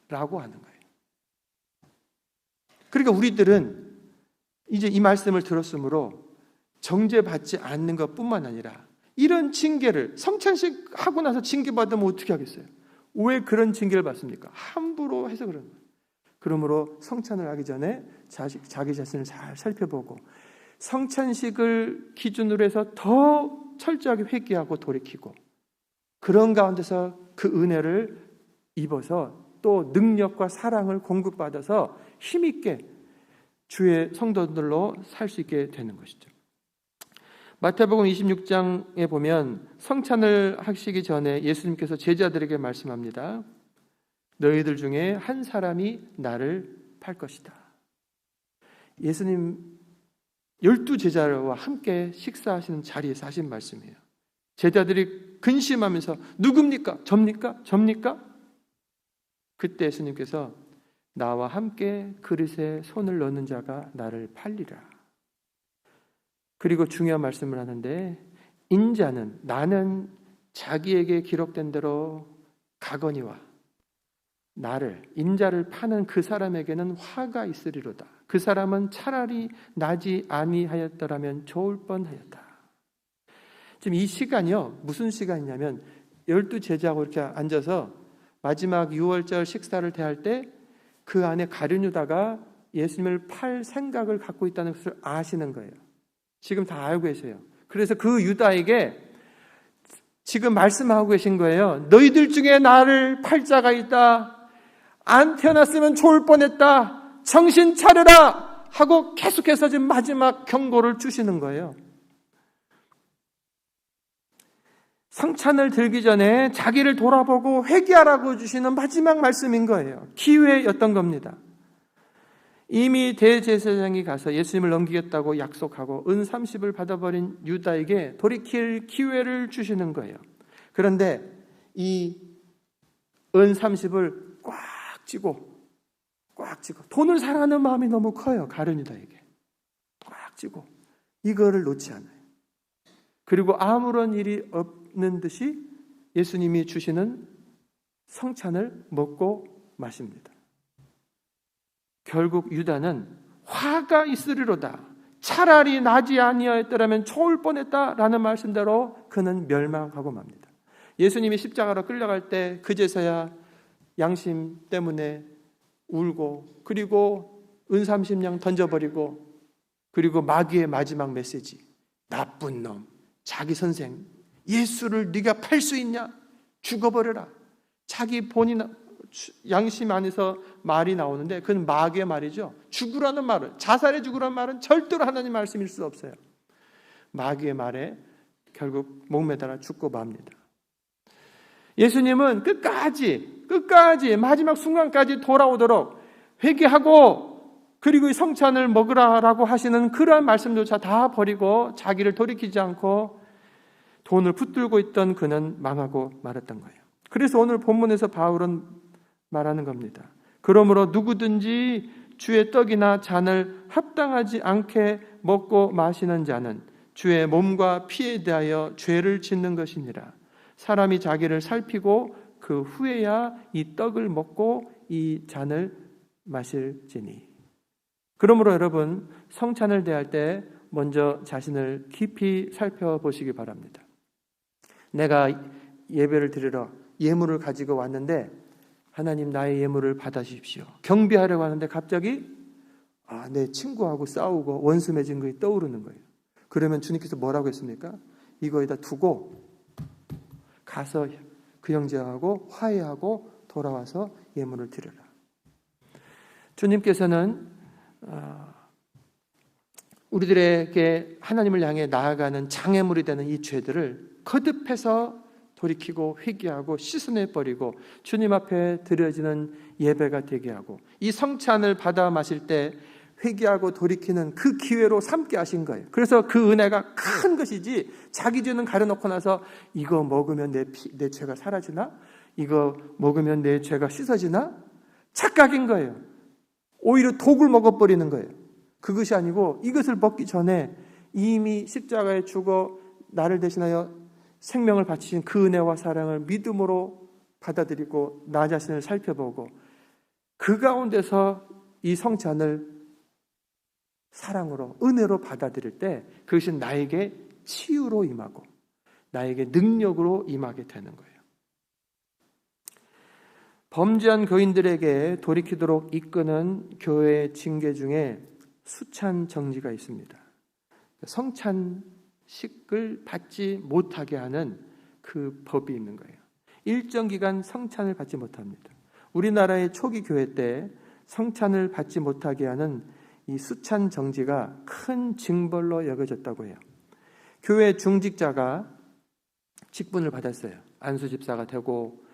라고 하는 거예요. 그러니까 우리들은 이제 이 말씀을 들었으므로 정죄받지 않는 것뿐만 아니라 이런 징계를, 성찬식 하고 나서 징계받으면 어떻게 하겠어요? 왜 그런 징계를 받습니까? 함부로 해서 그런 거예요. 그러므로 성찬을 하기 전에 자기 자신을 잘 살펴보고 성찬식을 기준으로 해서 더 철저하게 회개하고 돌이키고, 그런 가운데서 그 은혜를 입어서 또 능력과 사랑을 공급받아서 힘있게 주의 성도들로 살 수 있게 되는 것이죠. 마태복음 26장에 보면 성찬을 하시기 전에 예수님께서 제자들에게 말씀합니다. 너희들 중에 한 사람이 나를 팔 것이다. 예수님 12제자와 함께 식사하시는 자리에서 하신 말씀이에요. 제자들이 근심하면서 누굽니까? 접니까? 접니까? 그때 예수님께서 나와 함께 그릇에 손을 넣는 자가 나를 팔리라. 그리고 중요한 말씀을 하는데, 인자는, 나는 자기에게 기록된 대로 가거니와 나를, 인자를 파는 그 사람에게는 화가 있으리로다. 그 사람은 차라리 나지 아니하였더라면 좋을 뻔하였다. 지금 이 시간이요, 무슨 시간이냐면 12제자하고 이렇게 앉아서 마지막 6월절 식사를 대할 때 그 안에 가룟 유다가 예수님을 팔 생각을 갖고 있다는 것을 아시는 거예요. 지금 다 알고 계세요. 그래서 그 유다에게 지금 말씀하고 계신 거예요. 너희들 중에 나를 팔 자가 있다. 안 태어났으면 좋을 뻔했다. 정신 차려라 하고 계속해서 지금 마지막 경고를 주시는 거예요. 성찬을 들기 전에 자기를 돌아보고 회개하라고 주시는 마지막 말씀인 거예요. 기회였던 겁니다. 이미 대제사장이 가서 예수님을 넘기겠다고 약속하고 은 30을 받아버린 유다에게 돌이킬 기회를 주시는 거예요. 그런데 이 은 30을 꽉 쥐고 돈을 사랑하는 마음이 너무 커요. 가룟 유다에게 꽉 쥐고 이거를 놓지 않아요. 그리고 아무런 일이 없는 듯이 예수님이 주시는 성찬을 먹고 마십니다. 결국 유다는 화가 있으리로다. 차라리 나지 아니하였더라면 좋을 뻔했다라는 말씀대로 그는 멸망하고 맙니다. 예수님이 십자가로 끌려갈 때 그제서야 양심 때문에 울고, 그리고 은 30냥 던져버리고, 그리고 마귀의 마지막 메시지, 나쁜 놈, 자기 선생, 예수를 네가 팔 수 있냐? 죽어버려라. 자기 본인 양심 안에서 말이 나오는데 그건 마귀의 말이죠. 죽으라는 말은, 자살해 죽으라는 말은 절대로 하나님 말씀일 수 없어요. 마귀의 말에 결국 목매달아 죽고 맙니다. 예수님은 끝까지 마지막 순간까지 돌아오도록 회개하고, 그리고 이 성찬을 먹으라라고 하시는 그러한 말씀조차 다 버리고 자기를 돌이키지 않고 돈을 붙들고 있던 그는 망하고 말았던 거예요. 그래서 오늘 본문에서 바울은 말하는 겁니다. 그러므로 누구든지 주의 떡이나 잔을 합당하지 않게 먹고 마시는 자는 주의 몸과 피에 대하여 죄를 짓는 것이니라. 사람이 자기를 살피고 그 후에야 이 떡을 먹고 이 잔을 마실지니. 그러므로 여러분, 성찬을 대할 때 먼저 자신을 깊이 살펴보시기 바랍니다. 내가 예배를 드리러 예물을 가지고 왔는데 하나님 나의 예물을 받아주십시오. 경배하려고 하는데 갑자기 내 친구하고 싸우고 원수 맺은 것이 떠오르는 거예요. 그러면 주님께서 뭐라고 했습니까? 이거에다 두고 가서 그 형제하고 화해하고 돌아와서 예물을 드려라. 주님께서는 우리들에게 하나님을 향해 나아가는 장애물이 되는 이 죄들을 거듭해서 돌이키고 회개하고 씻어내버리고 주님 앞에 드려지는 예배가 되게 하고, 이 성찬을 받아 마실 때 회개하고 돌이키는 그 기회로 삼게 하신 거예요. 그래서 그 은혜가 큰 것이지, 자기 죄는 가려놓고 나서 이거 먹으면 내 죄가 사라지나? 이거 먹으면 내 죄가 씻어지나? 착각인 거예요. 오히려 독을 먹어버리는 거예요. 그것이 아니고 이것을 먹기 전에 이미 십자가에 죽어 나를 대신하여 생명을 바치신 그 은혜와 사랑을 믿음으로 받아들이고 나 자신을 살펴보고 그 가운데서 이 성찬을 사랑으로, 은혜로 받아들일 때 그것이 나에게 치유로 임하고 나에게 능력으로 임하게 되는 거예요. 범죄한 교인들에게 돌이키도록 이끄는 교회의 징계 중에 수찬 정지가 있습니다. 성찬식을 받지 못하게 하는 그 법이 있는 거예요. 일정 기간 성찬을 받지 못합니다. 우리나라의 초기 교회 때 성찬을 받지 못하게 하는 이 수찬 정지가 큰 징벌로 여겨졌다고 해요. 교회 중직자가 직분을 받았어요. 안수집사가 되고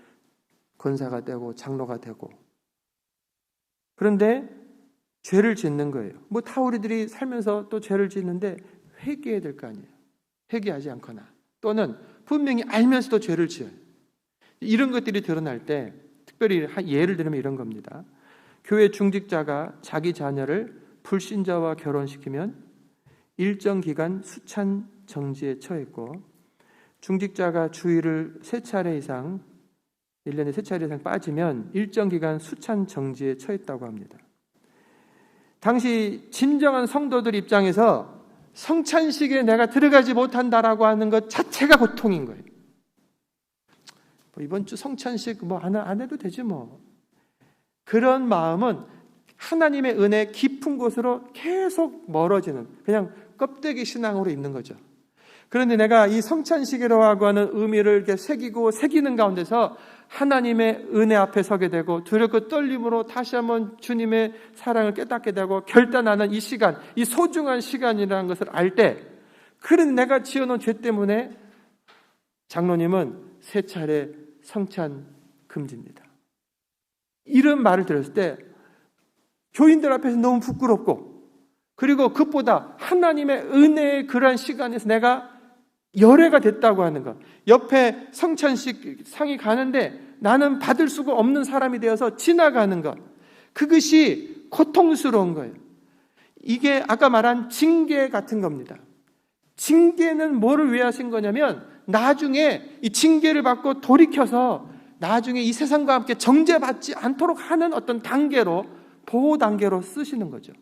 권사가 되고 장로가 되고. 그런데 죄를 짓는 거예요. 다 우리들이 살면서 또 죄를 짓는데 회개해야 될 거 아니에요. 회개하지 않거나 또는 분명히 알면서도 죄를 지어요. 이런 것들이 드러날 때 특별히 예를 들면 이런 겁니다. 교회 중직자가 자기 자녀를 불신자와 결혼시키면 일정 기간 수찬 정지에 처했고 중직자가 주일을 3차례 이상 1년에 3차례 이상 빠지면 일정 기간 수찬 정지에 처했다고 합니다. 당시 진정한 성도들 입장에서 성찬식에 내가 들어가지 못한다라고 하는 것 자체가 고통인 거예요. 이번 주 성찬식 안 해도 되지 뭐. 그런 마음은 하나님의 은혜 깊은 곳으로 계속 멀어지는 그냥 껍데기 신앙으로 있는 거죠. 그런데 내가 이 성찬식이라고 하는 의미를 이렇게 새기는 가운데서 하나님의 은혜 앞에 서게 되고 두렵고 떨림으로 다시 한번 주님의 사랑을 깨닫게 되고 결단하는 이 시간, 이 소중한 시간이라는 것을 알 때, 그런 내가 지어놓은 죄 때문에 장로님은 3차례 성찬 금지입니다. 이런 말을 들었을 때 교인들 앞에서 너무 부끄럽고, 그리고 그것보다 하나님의 은혜의 그러한 시간에서 내가 열애가 됐다고 하는 것, 옆에 성찬식 상이 가는데 나는 받을 수가 없는 사람이 되어서 지나가는 것, 그것이 고통스러운 거예요. 이게 아까 말한 징계 같은 겁니다. 징계는 뭐를 위해 하신 거냐면 나중에 이 징계를 받고 돌이켜서 나중에 이 세상과 함께 정죄받지 않도록 하는 어떤 단계로, 보호 단계로 쓰시는 거죠.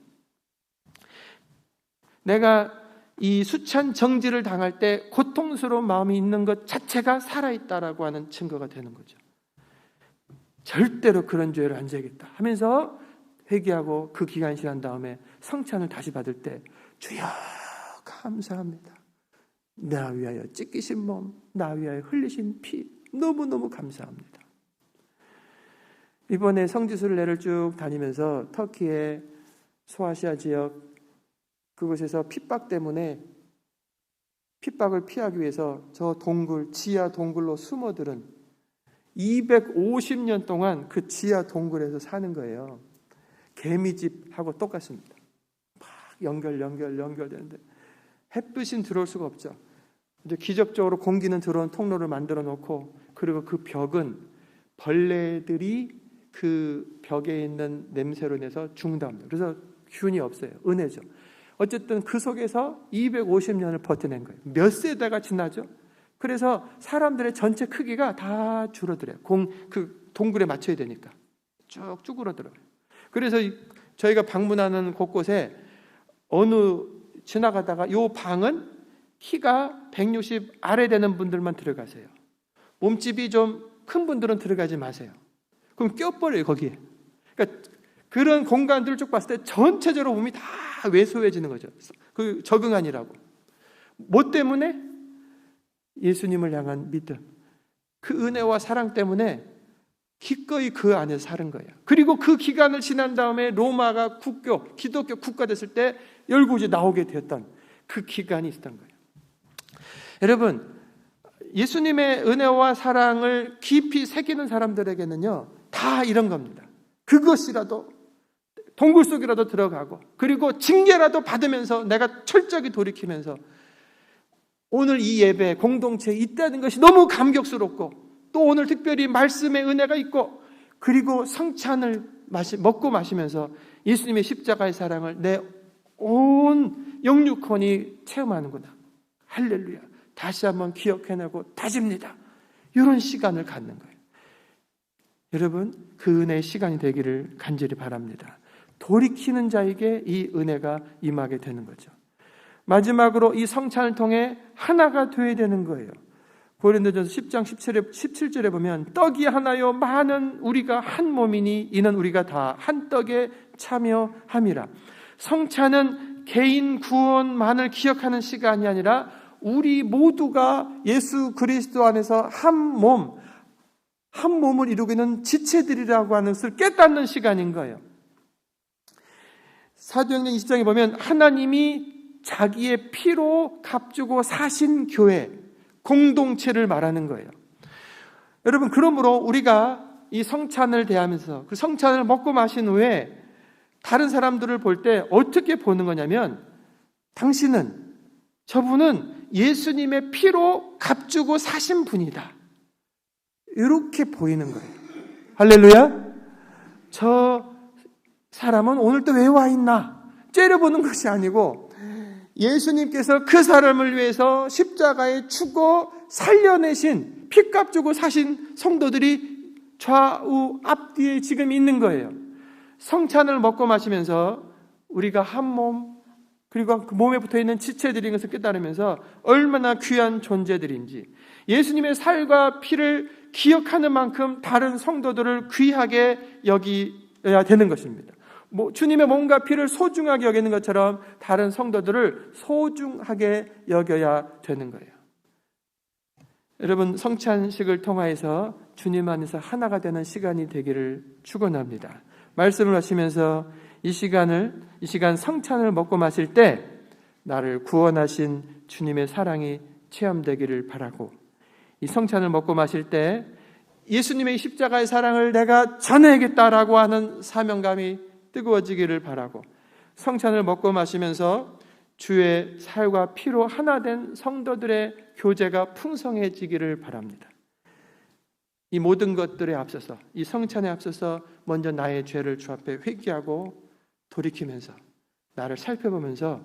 내가 이 수찬 정지를 당할 때 고통스러운 마음이 있는 것 자체가 살아있다라고 하는 증거가 되는 거죠. 절대로 그런 죄를 안 지겠다 하면서 회개하고 그 기간이 지난 다음에 성찬을 다시 받을 때 주여 감사합니다. 나 위하여 찢기신 몸, 나 위하여 흘리신 피 너무너무 감사합니다. 이번에 성지순례를 쭉 다니면서 터키의 소아시아 지역 그곳에서 핍박 때문에 핍박을 피하기 위해서 저 동굴, 지하 동굴로 숨어들은 250년 동안 그 지하 동굴에서 사는 거예요. 개미집하고 똑같습니다. 막 연결되는데 햇빛은 들어올 수가 없죠. 이제 기적적으로 공기는 들어온 통로를 만들어 놓고, 그리고 그 벽은 벌레들이 그 벽에 있는 냄새로 인해서 죽는답니다. 그래서 균이 없어요. 은혜죠. 어쨌든 그 속에서 250년을 버텨낸 거예요. 몇 세대가 지나죠? 그래서 사람들의 전체 크기가 다 줄어들어요. 그 동굴에 맞춰야 되니까. 쭉 쭈그러들어요. 그래서 저희가 방문하는 곳곳에 어느 지나가다가 요 방은 키가 160 아래 되는 분들만 들어가세요. 몸집이 좀 큰 분들은 들어가지 마세요. 그럼 껴버려요, 거기에. 그러니까 그런 공간들을 쭉 봤을 때 전체적으로 몸이 다 왜소해지는 거죠. 그 적응하니라고. 뭐 때문에? 예수님을 향한 믿음. 그 은혜와 사랑 때문에 기꺼이 그 안에서 사는 거예요. 그리고 그 기간을 지난 다음에 로마가 기독교 국가 됐을 때 열고지 나오게 되었던 그 기간이 있었던 거예요. 여러분, 예수님의 은혜와 사랑을 깊이 새기는 사람들에게는요, 다 이런 겁니다. 그것이라도 동굴 속이라도 들어가고, 그리고 징계라도 받으면서 내가 철저히 돌이키면서 오늘 이 예배 공동체에 있다는 것이 너무 감격스럽고, 또 오늘 특별히 말씀의 은혜가 있고, 그리고 성찬을 먹고 마시면서 예수님의 십자가의 사랑을 내 온 영육혼이 체험하는구나. 할렐루야. 다시 한번 기억해내고 다집니다. 이런 시간을 갖는 거예요. 여러분, 그 은혜의 시간이 되기를 간절히 바랍니다. 돌이키는 자에게 이 은혜가 임하게 되는 거죠. 마지막으로 이 성찬을 통해 하나가 되어야 되는 거예요. 고린도전서 10장 17절에 보면 떡이 하나요 많은 우리가 한 몸이니 이는 우리가 다 한 떡에 참여함이라. 성찬은 개인 구원만을 기억하는 시간이 아니라 우리 모두가 예수 그리스도 안에서 한 몸을 이루고 있는 지체들이라고 하는 것을 깨닫는 시간인 거예요. 사도행전 20장에 보면 하나님이 자기의 피로 값주고 사신 교회, 공동체를 말하는 거예요. 여러분, 그러므로 우리가 이 성찬을 대하면서 그 성찬을 먹고 마신 후에 다른 사람들을 볼 때 어떻게 보는 거냐면, 저분은 예수님의 피로 값주고 사신 분이다, 이렇게 보이는 거예요. 할렐루야. 저 사람은 오늘 또 왜 와 있나 째려보는 것이 아니고 예수님께서 그 사람을 위해서 십자가에 죽어 살려내신, 핏값 주고 사신 성도들이 좌우 앞뒤에 지금 있는 거예요. 성찬을 먹고 마시면서 우리가 한 몸, 그리고 그 몸에 붙어있는 지체들인 것을 깨달으면서 얼마나 귀한 존재들인지, 예수님의 살과 피를 기억하는 만큼 다른 성도들을 귀하게 여겨야 되는 것입니다. 주님의 몸과 피를 소중하게 여기는 것처럼 다른 성도들을 소중하게 여겨야 되는 거예요. 여러분, 성찬식을 통하여서 주님 안에서 하나가 되는 시간이 되기를 축원합니다. 말씀을 하시면서 이 시간 성찬을 먹고 마실 때 나를 구원하신 주님의 사랑이 체험되기를 바라고, 이 성찬을 먹고 마실 때 예수님의 십자가의 사랑을 내가 전해야겠다라고 하는 사명감이 뜨거워지기를 바라고, 성찬을 먹고 마시면서 주의 살과 피로 하나 된 성도들의 교제가 풍성해지기를 바랍니다. 이 모든 것들에 앞서서, 이 성찬에 앞서서 먼저 나의 죄를 주 앞에 회개하고 돌이키면서 나를 살펴보면서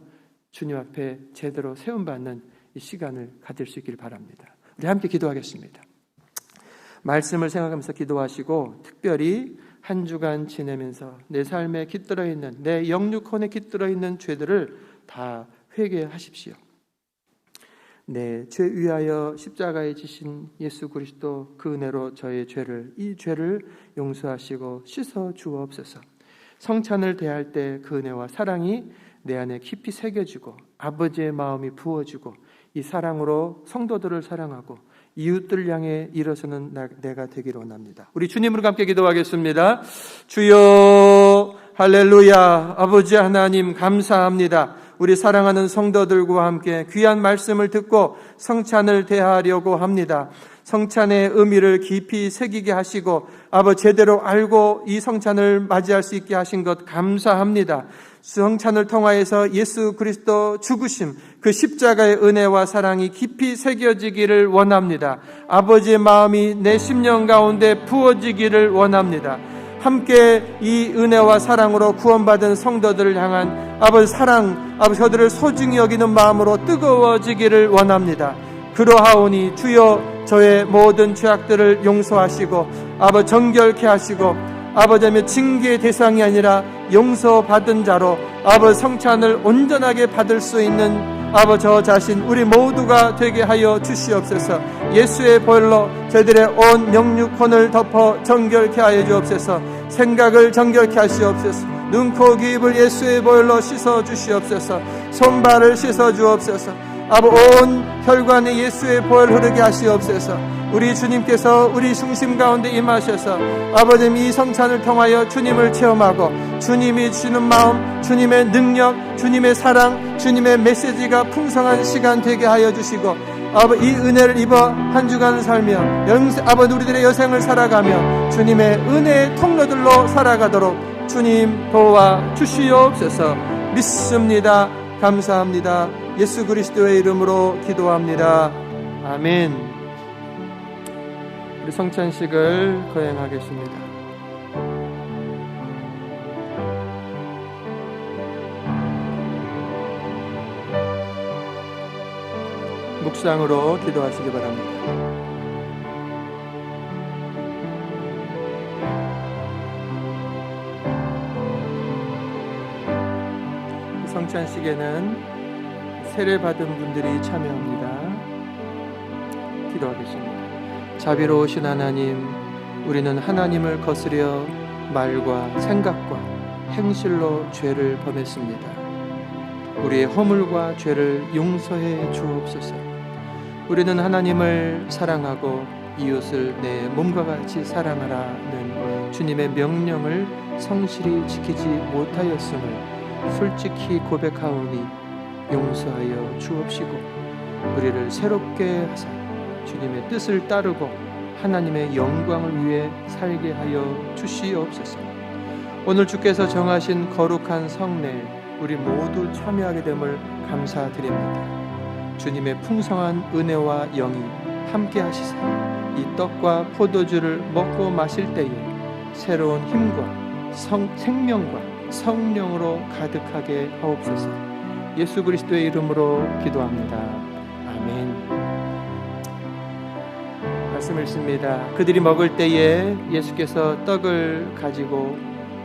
주님 앞에 제대로 세움받는 이 시간을 가질 수 있기를 바랍니다. 우리 함께 기도하겠습니다. 말씀을 생각하면서 기도하시고, 특별히 한 주간 지내면서 내 삶에 깃들어 있는, 내 영육혼에 깃들어 있는 죄들을 다 회개하십시오. 내 죄 위하여 십자가에 지신 예수 그리스도 그 은혜로 저의 이 죄를 용서하시고 씻어 주옵소서. 성찬을 대할 때 그 은혜와 사랑이 내 안에 깊이 새겨지고 아버지의 마음이 부어지고 이 사랑으로 성도들을 사랑하고 이웃들 향해 일어서는 내가 되기를 원합니다. 우리 주님으로 함께 기도하겠습니다. 주여, 할렐루야. 아버지 하나님 감사합니다. 우리 사랑하는 성도들과 함께 귀한 말씀을 듣고 성찬을 대하려고 합니다. 성찬의 의미를 깊이 새기게 하시고 아버지 제대로 알고 이 성찬을 맞이할 수 있게 하신 것 감사합니다. 성찬을 통하여서 예수 그리스도 죽으심, 그 십자가의 은혜와 사랑이 깊이 새겨지기를 원합니다. 아버지의 마음이 내 심령 가운데 부어지기를 원합니다. 함께 이 은혜와 사랑으로 구원받은 성도들을 향한 아버지 사랑, 아버지 저들을 소중히 여기는 마음으로 뜨거워지기를 원합니다. 그러하오니 주여 저의 모든 죄악들을 용서하시고 아버지 정결케 하시고 아버지의 징계의 대상이 아니라 용서받은 자로 아버지 성찬을 온전하게 받을 수 있는 아버지 저 자신 우리 모두가 되게 하여 주시옵소서. 예수의 보혈로 저희들의 온 영육혼을 덮어 정결케 하여 주옵소서. 생각을 정결케 하시옵소서. 눈, 코, 귀, 입을 예수의 보혈로 씻어 주시옵소서. 손발을 씻어 주옵소서. 온 혈관에 예수의 보혈 흐르게 하시옵소서. 우리 주님께서 우리 중심 가운데 임하셔서 아버님 이 성찬을 통하여 주님을 체험하고 주님이 주시는 마음, 주님의 능력, 주님의 사랑, 주님의 메시지가 풍성한 시간 되게 하여 주시고 이 은혜를 입어 한 주간을 살며 아버지 우리들의 여생을 살아가며 주님의 은혜의 통로들로 살아가도록 주님 도와 주시옵소서. 믿습니다. 감사합니다. 예수 그리스도의 이름으로 기도합니다. 아멘. 우리 성찬식을 거행하겠습니다. 묵상으로 기도하시기 바랍니다. 성찬식에는 세례받은 분들이 참여합니다. 기도하겠습니다. 자비로우신 하나님, 우리는 하나님을 거스려 말과 생각과 행실로 죄를 범했습니다. 우리의 허물과 죄를 용서해 주옵소서. 우리는 하나님을 사랑하고 이웃을 내 몸과 같이 사랑하라는 주님의 명령을 성실히 지키지 못하였음을 솔직히 고백하오니 용서하여 주옵시고 우리를 새롭게 하사 주님의 뜻을 따르고 하나님의 영광을 위해 살게 하여 주시옵소서. 오늘 주께서 정하신 거룩한 성례에 우리 모두 참여하게 됨을 감사드립니다. 주님의 풍성한 은혜와 영이 함께 하시사 이 떡과 포도주를 먹고 마실 때에 새로운 힘과 생명과 성령으로 가득하게 하옵소서. 예수 그리스도의 이름으로 기도합니다. 아멘. 말씀 읽습니다. 그들이 먹을 때에 예수께서 떡을 가지고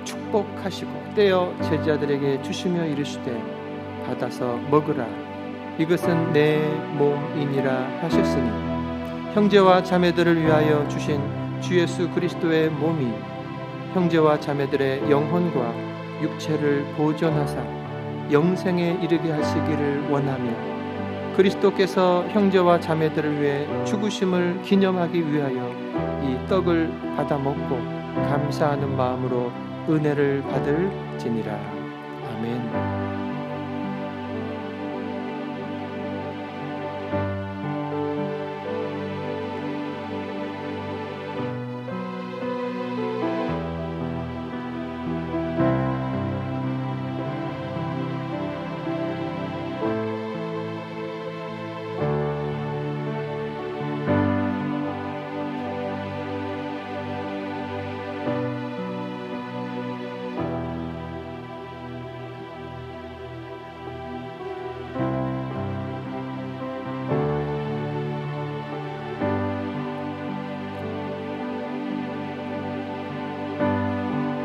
축복하시고 떼어 제자들에게 주시며 이르시되 받아서 먹으라. 이것은 내 몸이니라 하셨으니 형제와 자매들을 위하여 주신 주 예수 그리스도의 몸이 형제와 자매들의 영혼과 육체를 보존하사 영생에 이르게 하시기를 원하며 그리스도께서 형제와 자매들을 위해 죽으심을 기념하기 위하여 이 떡을 받아 먹고 감사하는 마음으로 은혜를 받을지니라. 아멘.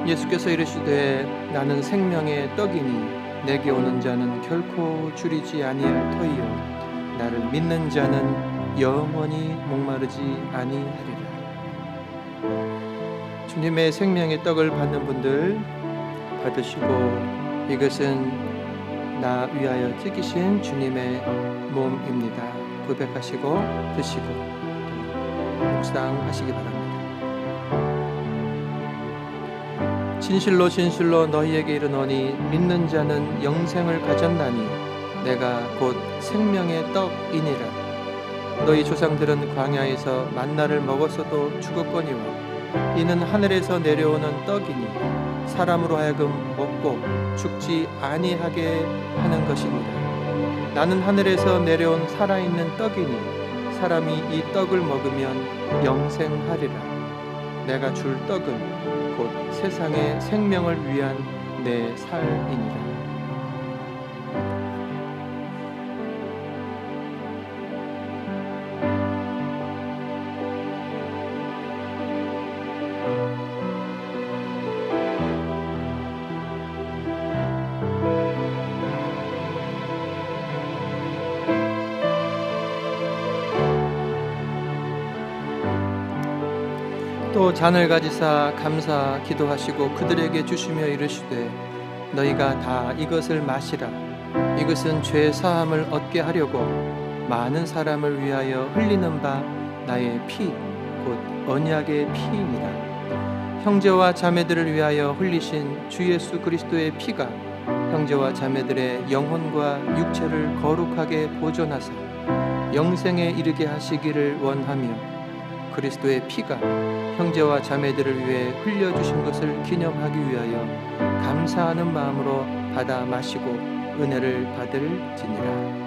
예수께서 이르시되 나는 생명의 떡이니 내게 오는 자는 결코 줄이지 아니할 터이요 나를 믿는 자는 영원히 목마르지 아니하리라. 주님의 생명의 떡을 받는 분들 받으시고 이것은 나 위하여 찢기신 주님의 몸입니다. 고백하시고 드시고 묵상하시기 바랍니다. 진실로 진실로 너희에게 이르노니 믿는 자는 영생을 가졌나니 내가 곧 생명의 떡이니라. 너희 조상들은 광야에서 만나를 먹었어도 죽었거니와 이는 하늘에서 내려오는 떡이니 사람으로 하여금 먹고 죽지 아니하게 하는 것이니라. 나는 하늘에서 내려온 살아있는 떡이니 사람이 이 떡을 먹으면 영생하리라. 내가 줄 떡은 곧 세상의 생명을 위한 내 살이니라. 또 잔을 가지사 감사 기도하시고 그들에게 주시며 이르시되 너희가 다 이것을 마시라. 이것은 죄 사함을 얻게 하려고 많은 사람을 위하여 흘리는 바 나의 피 곧 언약의 피이니라. 형제와 자매들을 위하여 흘리신 주 예수 그리스도의 피가 형제와 자매들의 영혼과 육체를 거룩하게 보존하사 영생에 이르게 하시기를 원하며 그리스도의 피가 형제와 자매들을 위해 흘려주신 것을 기념하기 위하여 감사하는 마음으로 받아 마시고 은혜를 받을지니라. 아멘.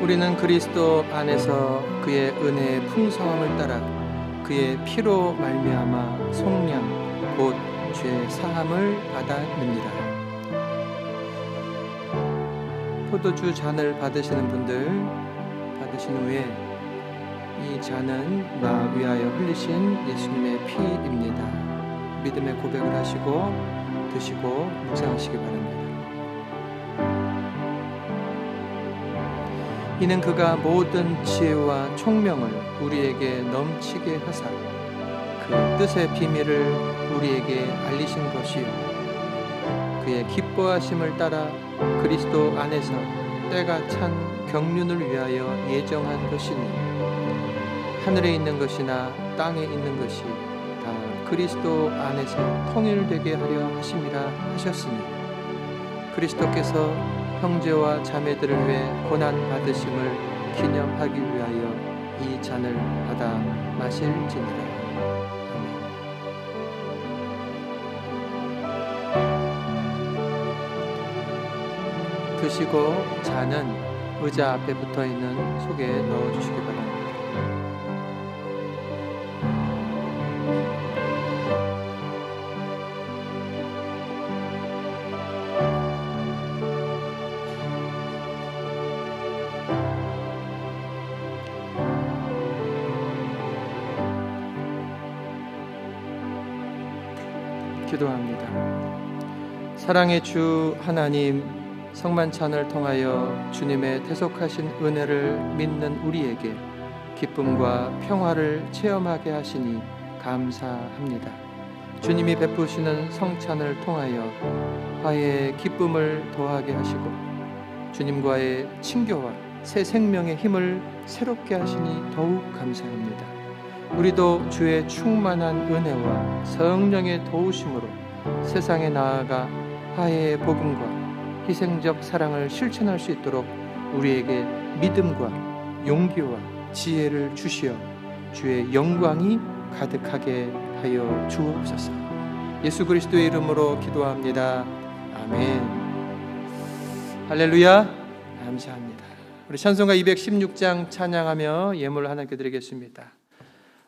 우리는 그리스도 안에서 그의 은혜의 풍성함을 따라 그의 피로 말미암아 속량 곧 죄 사함을 받았느니라. 포도주 잔을 받으시는 분들 받으신 후에 이 잔은 나 위하여 흘리신 예수님의 피입니다. 믿음의 고백을 하시고 드시고 묵상하시기 바랍니다. 이는 그가 모든 지혜와 총명을 우리에게 넘치게 하사 그 뜻의 비밀을 우리에게 알리신 것이요 그의 기뻐하심을 따라 그리스도 안에서 때가 찬 경륜을 위하여 예정한 것이니 하늘에 있는 것이나 땅에 있는 것이 다 그리스도 안에서 통일되게 하려 하심이라 하셨으니 그리스도께서 형제와 자매들을 위해 고난 받으심을 기념하기 위하여 이 잔을 받아 마실지니라. 드시고 잔은 의자 앞에 붙어 있는 속에 넣어 주시기 바랍니다. 기도합니다. 사랑의 주 하나님, 성만찬을 통하여 주님의 대속하신 은혜를 믿는 우리에게 기쁨과 평화를 체험하게 하시니 감사합니다. 주님이 베푸시는 성찬을 통하여 화해의 기쁨을 더하게 하시고 주님과의 친교와 새 생명의 힘을 새롭게 하시니 더욱 감사합니다. 우리도 주의 충만한 은혜와 성령의 도우심으로 세상에 나아가 화해의 복음과 희생적 사랑을 실천할 수 있도록 우리에게 믿음과 용기와 지혜를 주시어 주의 영광이 가득하게 하여 주옵소서. 예수 그리스도의 이름으로 기도합니다. 아멘. 할렐루야. 감사합니다. 우리 찬송가 216장 찬양하며 예물을 하나님께 드리겠습니다.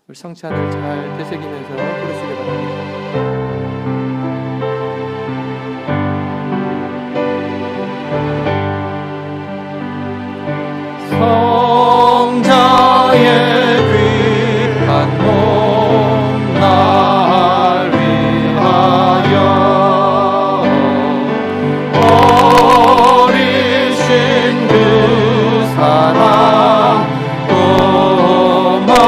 우리 성찬을 잘 되새기면서 부르시기 바랍니다. 성자의 귀한 몸 날 위하여 버리신 그 사랑 고마워라.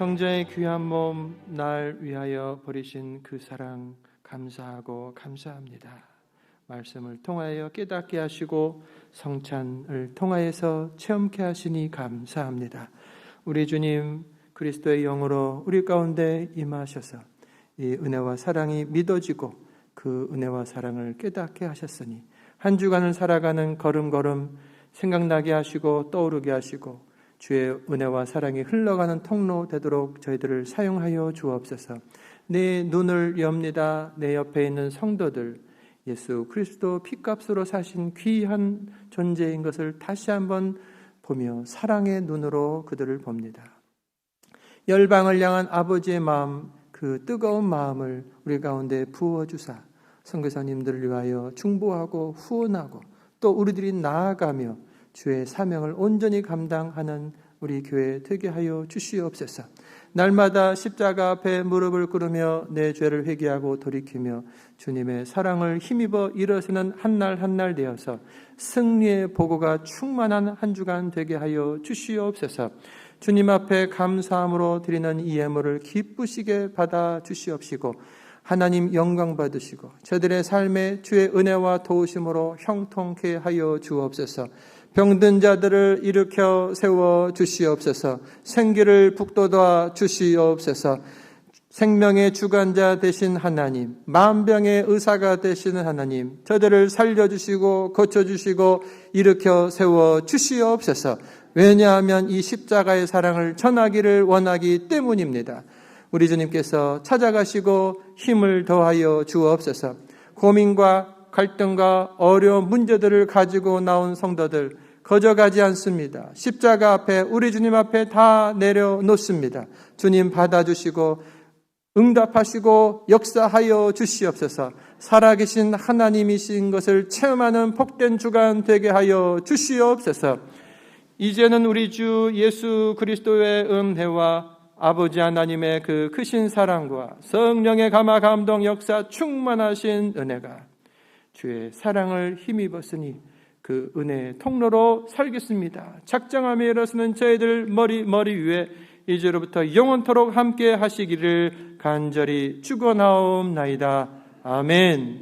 성자의 귀한 몸 날 위하여 버리신 그 사랑 감사하고 감사합니다. 말씀을 통하여 깨닫게 하시고 성찬을 통하여서 체험케 하시니 감사합니다. 우리 주님 그리스도의 영으로 우리 가운데 임하셔서 이 은혜와 사랑이 믿어지고 그 은혜와 사랑을 깨닫게 하셨으니 한 주간을 살아가는 걸음걸음 생각나게 하시고 떠오르게 하시고 주의 은혜와 사랑이 흘러가는 통로 되도록 저희들을 사용하여 주옵소서. 내 눈을 엽니다. 내 옆에 있는 성도들 예수 그리스도 피값으로 사신 귀한 존재인 것을 다시 한번 보며 사랑의 눈으로 그들을 봅니다. 열방을 향한 아버지의 마음, 그 뜨거운 마음을 우리 가운데 부어주사 선교사님들을 위하여 중보하고 후원하고 또 우리들이 나아가며 주의 사명을 온전히 감당하는 우리 교회 되게 하여 주시옵소서. 날마다 십자가 앞에 무릎을 꿇으며 내 죄를 회개하고 돌이키며 주님의 사랑을 힘입어 일어서는 한 날 한 날 되어서 승리의 보고가 충만한 한 주간 되게 하여 주시옵소서. 주님 앞에 감사함으로 드리는 이 예물을 기쁘시게 받아 주시옵시고 하나님 영광 받으시고 저들의 삶에 주의 은혜와 도우심으로 형통케 하여 주옵소서. 병든 자들을 일으켜 세워 주시옵소서. 생기를 북돋아 주시옵소서. 생명의 주관자 되신 하나님, 만병의 의사가 되시는 하나님, 저들을 살려주시고 고쳐주시고 일으켜 세워 주시옵소서. 왜냐하면 이 십자가의 사랑을 전하기를 원하기 때문입니다. 우리 주님께서 찾아가시고 힘을 더하여 주옵소서. 고민과 갈등과 어려운 문제들을 가지고 나온 성도들 거저가지 않습니다. 십자가 앞에 우리 주님 앞에 다 내려놓습니다. 주님 받아주시고 응답하시고 역사하여 주시옵소서. 살아계신 하나님이신 것을 체험하는 복된 주간 되게 하여 주시옵소서. 이제는 우리 주 예수 그리스도의 은혜와 아버지 하나님의 그 크신 사랑과 성령의 감화 감동 역사 충만하신 은혜가 주의 사랑을 힘입었으니 그 은혜의 통로로 살겠습니다. 작정하며 일어서는 저희들 머리 위에 이제로부터 영원토록 함께 하시기를 간절히 축원하옵나이다. 아멘.